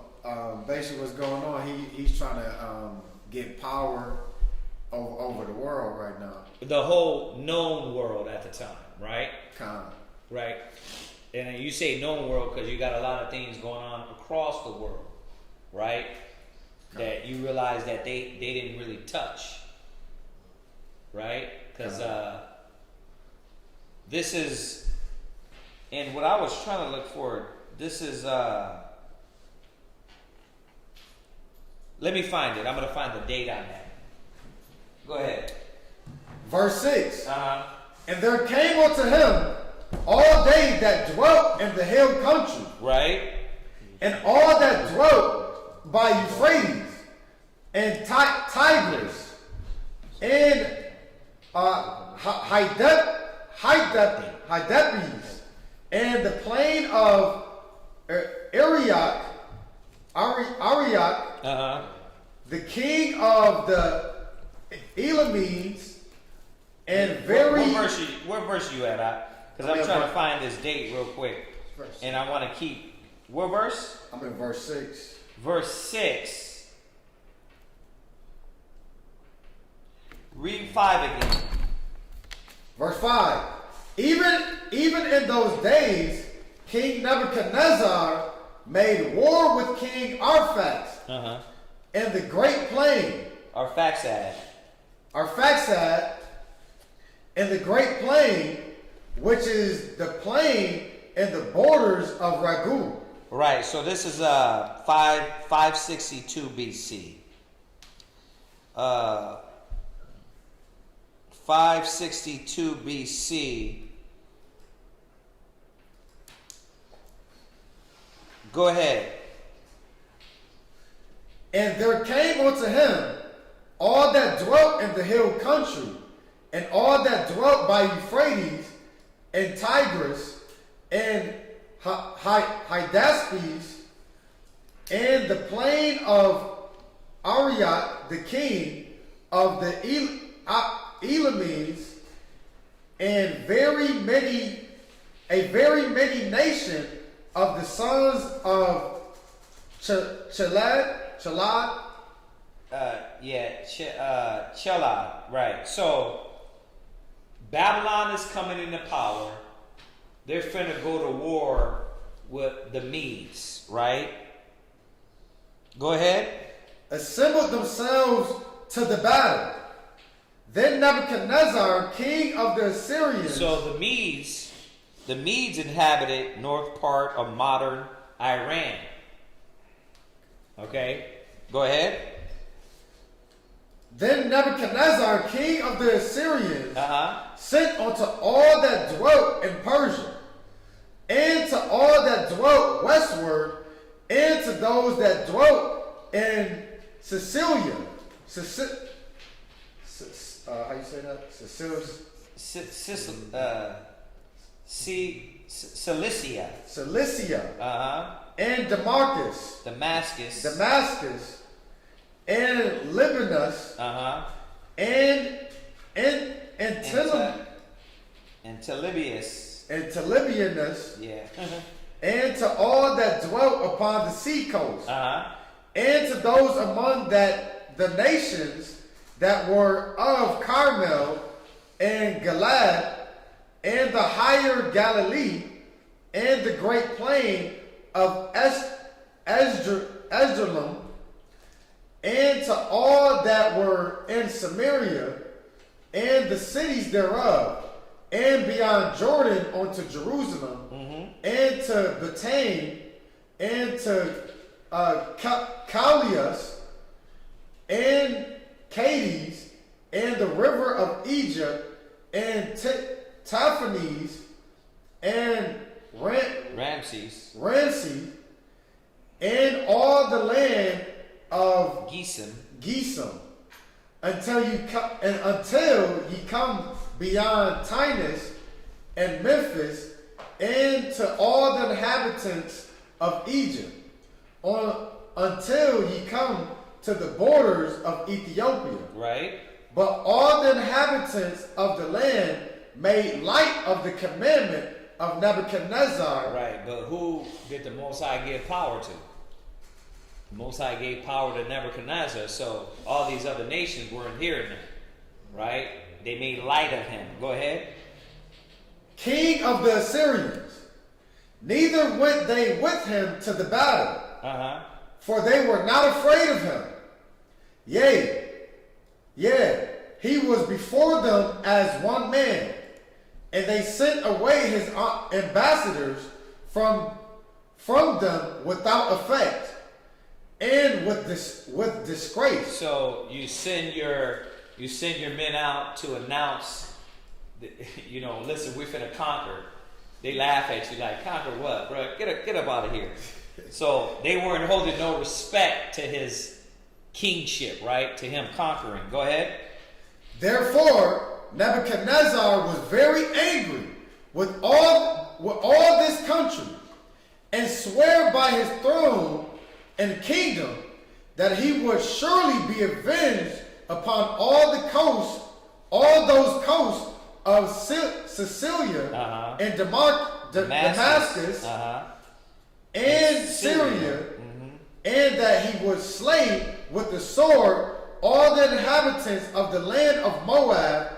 basically what's going on, he's trying to get power over the world right now. The whole known world at the time, right? Kind of. Right. And you say known world because you got a lot of things going on across the world, right? That you realize that they didn't really touch, right? Because this is, and what I was trying to look for, this is, let me find it. I'm going to find the date on that. Go ahead. Verse 6. And there came unto him all they that dwelt in the hill country. Right. And all that dwelt by Euphrates and Tigris and Hydaspes and the plain of Ariak, the king of the Elamites, and very. What verse you at? Because I'm trying to find this date real quick, and I want to keep. What verse? I'm in verse 6. Verse 6. Read 5 again. Verse 5. Even in those days, King Nebuchadnezzar made war with King Arphaxad in the great plain. Arphaxad in the great plain, which is the plain in the borders of Ragu. Right. So this is 562 BC. 562 BC. Go ahead. And there came unto him all that dwelt in the hill country, and all that dwelt by Euphrates and Tigris and Hydaspes and the plain of Ariak, the king of the Elamites, and a very many nation of the sons of Chalad. Chalad, right. So Babylon is coming into power. They're finna go to war with the Medes, right? Go ahead. Assembled themselves to the battle. Then Nebuchadnezzar, king of the Assyrians. So the Medes inhabited north part of modern Iran. Okay, go ahead. Then Nebuchadnezzar, king of the Assyrians, sent unto all that dwelt in Persia, and to all that dwelt westward, and to those that dwelt in Sicilia. How you say that? Cilicia. And Damascus. And Libanus. And Telibianus. Yeah. And to all that dwelt upon the sea coast. And to those among the nations that were of Carmel and Gilad and the higher Galilee and the great plain of Esdras, and to all that were in Samaria and the cities thereof, and beyond Jordan unto Jerusalem, and to Bethane, and to Calius, and Cades, and the river of Egypt, and Taphanes, and Ramses, and all the land of Gesem, until ye come beyond Tinus and Memphis, and to all the inhabitants of Egypt, until ye come to the borders of Ethiopia. Right. But all the inhabitants of the land made light of the commandment of Nebuchadnezzar. Right, but who did the Most High give power to? The Most High gave power to Nebuchadnezzar, so all these other nations weren't hearing him. Right? They made light of him. Go ahead. King of the Assyrians. Neither went they with him to the battle, for they were not afraid of him. Yea, he was before them as one man, and they sent away his ambassadors from them without effect, and with disgrace. So you send your men out to announce, listen, we're finna conquer. They laugh at you like, conquer what, bro? Get up out of here. So they weren't holding no respect to his kingship, right? To him conquering. Go ahead. Therefore, Nebuchadnezzar was very angry with all this country, and sware by his throne and kingdom that he would surely be avenged upon all those coasts of Sicilia and Damascus and Syria, and that he would slay with the sword all the inhabitants of the land of Moab,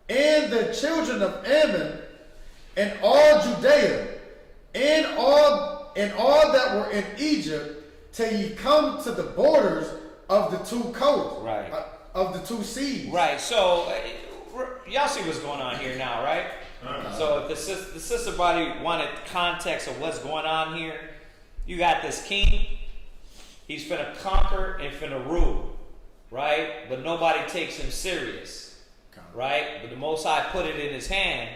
and the children of Ammon, and all Judea, and all that were in Egypt, till ye come to the borders of the two coasts, right? Of the two seas, right? So y'all see what's going on here now, right? So if the sister body wanted context of what's going on here, you got this king. He's finna conquer and finna rule, right? But nobody takes him serious, right? But the Most High put it in his hand,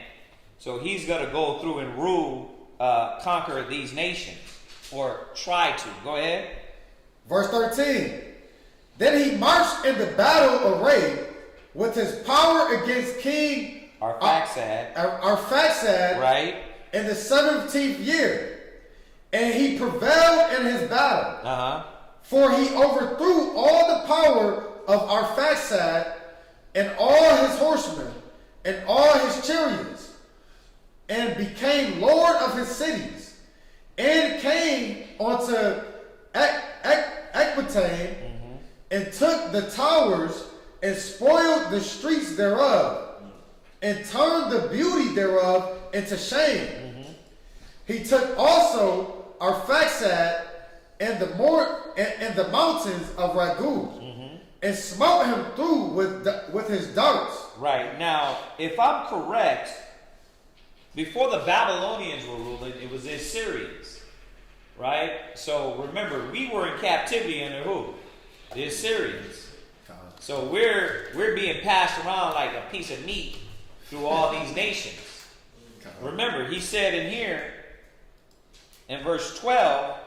so he's gonna go through and rule, conquer these nations, or try to. Go ahead. Verse 13. Then he marched in the battle array with his power against King Arphaxad, right, in the 17th year, and he prevailed in his battle. For he overthrew all the power of Arphaxad, and all his horsemen, and all his chariots, and became lord of his cities, and came unto Ecbatane, and took the towers and spoiled the streets thereof, and turned the beauty thereof into shame. He took also Arphaxad and the mountains of Ragu, and smote him through with his darts. Right. Now, if I'm correct, before the Babylonians were ruling, it was the Assyrians. Right? So remember, we were in captivity under who? The Assyrians. So we're being passed around like a piece of meat through all these nations. Remember, he said in here, in verse 12,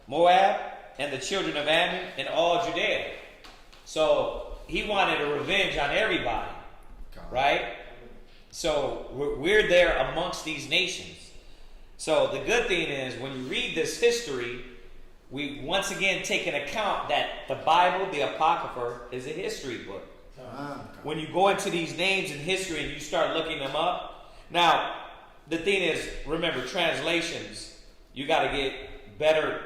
Moab and the children of Ammon and all Judea. So he wanted a revenge on everybody, right? So we're there amongst these nations. So the good thing is, when you read this history, we once again take into account that the Bible, the Apocrypha, is a history book. When you go into these names in history and you start looking them up, now the thing is, remember, translations, you got to get better,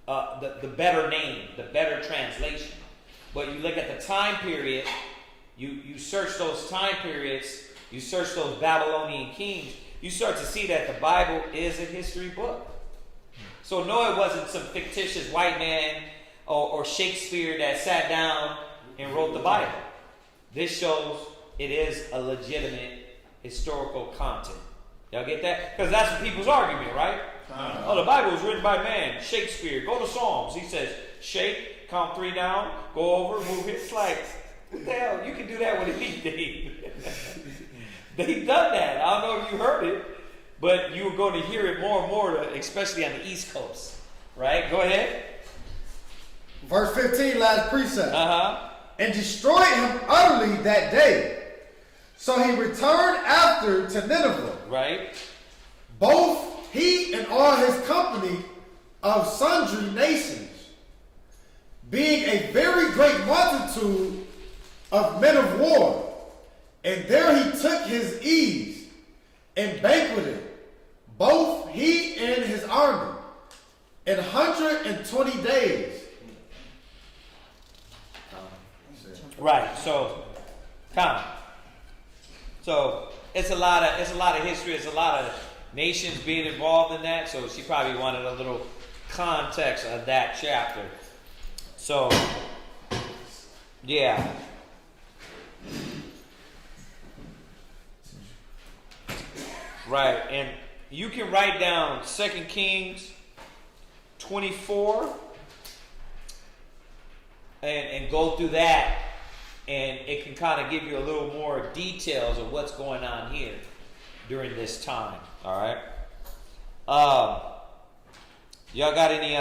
the better name, the better translation. But you look at the time period, you search those time periods, you search those Babylonian kings, you start to see that the Bible is a history book. So no, it wasn't some fictitious white man or Shakespeare that sat down and wrote the Bible. This shows it is a legitimate historical content. Y'all get that? Because that's the people's argument, right? Oh, the Bible was written by man. Shakespeare. Go to Psalms. He says, shake, count 3 down, go over, move it. It's like, what the hell? You can do that with anything. They've done that. I don't know if you heard it, but you're going to hear it more and more, especially on the East Coast. Right? Go ahead. Verse 15, last precept. And destroyed him utterly that day. So he returned after to Nineveh. Right. Both he and all his company of sundry nations, being a very great multitude of men of war. And there he took his ease and banqueted, both he and his army, in 120 days. Right. So, so it's a lot of history. It's a lot of nations being involved in that. So she probably wanted a little context of that chapter. So, yeah. Right, and you can write down 2 Kings 24 and go through that, and it can kind of give you a little more details of what's going on here during this time. All right. Y'all got any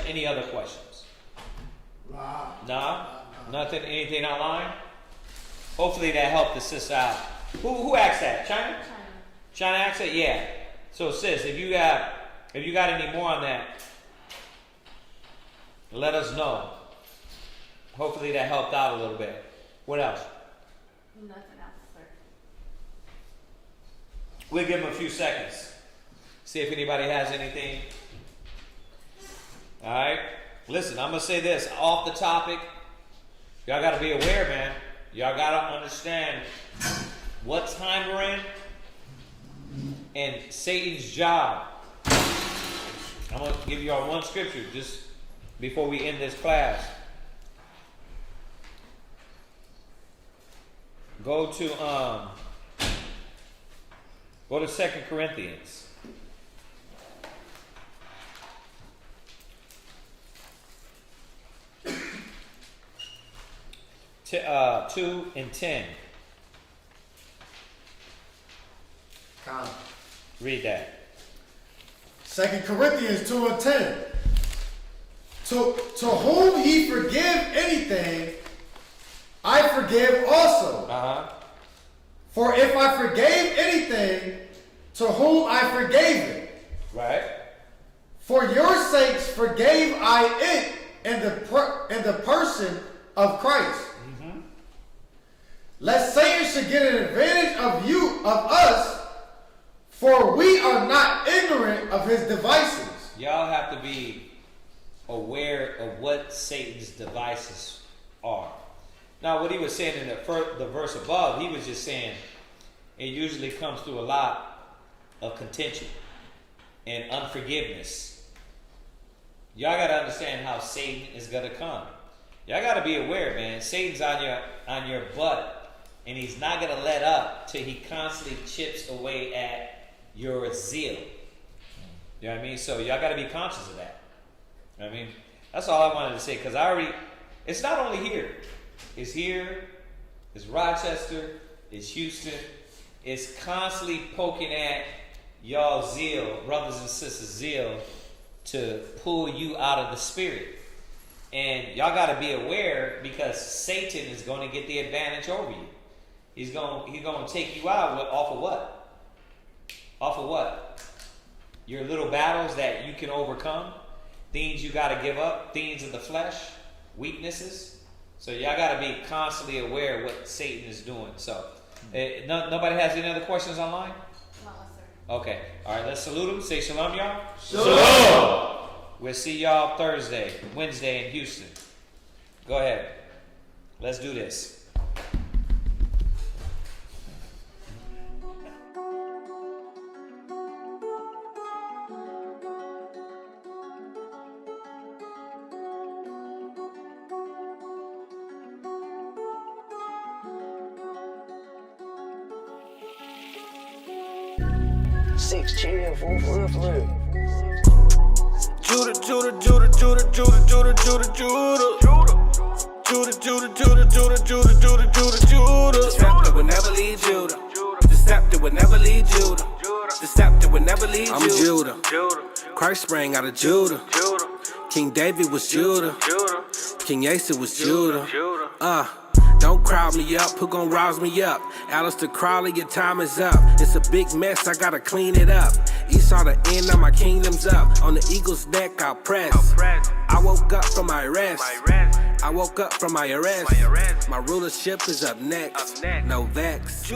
any other questions? Nah? Nothing? Anything online? Hopefully that helped the sis out. Who asked that? China? China asked it? Yeah. So sis, if you got any more on that, let us know. Hopefully that helped out a little bit. What else? Nothing else, sir. We'll give them a few seconds. See if anybody has anything. All right. Listen, I'm going to say this off the topic. Y'all got to be aware, man. Y'all got to understand what time we're in and Satan's job. I'm going to give you all one scripture just before we end this class. Go to 2 Corinthians. Uh, 2 and 10. Read that. 2 Corinthians 2 and 10. To whom he forgive anything, I forgive also. For if I forgave anything, to whom I forgave it. Right. For your sakes forgave I it in the person of Christ. Lest Satan should get an advantage of us, for we are not ignorant of his devices. Y'all have to be aware of what Satan's devices are. Now, what he was saying in the verse above, he was just saying it usually comes through a lot of contention and unforgiveness. Y'all got to understand how Satan is going to come. Y'all got to be aware, man. Satan's on your butt, and he's not going to let up till he constantly chips away at your zeal. You know what I mean? So y'all got to be conscious of that. You know what I mean? That's all I wanted to say, because it's not only here. It's here, it's Rochester, it's Houston. It's constantly poking at y'all zeal, brothers and sisters' zeal, to pull you out of the spirit. And y'all got to be aware, because Satan is going to get the advantage over you. He's going to take you out off of what? Off of what? Your little battles that you can overcome, things you got to give up, things of the flesh, weaknesses. So y'all got to be constantly aware of what Satan is doing. So nobody has any other questions online? No, sir. Okay. All right, let's salute them. Say shalom, y'all. Shalom. We'll see y'all Wednesday in Houston. Go ahead. Let's do this. Six chill, for real. Judah. The scepter will never leave Judah. The scepter will never leave Judah. The scepter will never leave Judah. I'm Judah. Christ sprang out of Judah. King David was Judah. King Asa was Judah. Don't crowd me up, who gon' rouse me up? Alistair Crowley, your time is up. It's a big mess, I gotta clean it up. Esau, the end of my kingdom's up. On the eagle's neck, I'll press. I woke up from my rest. My rulership is up next. No vex.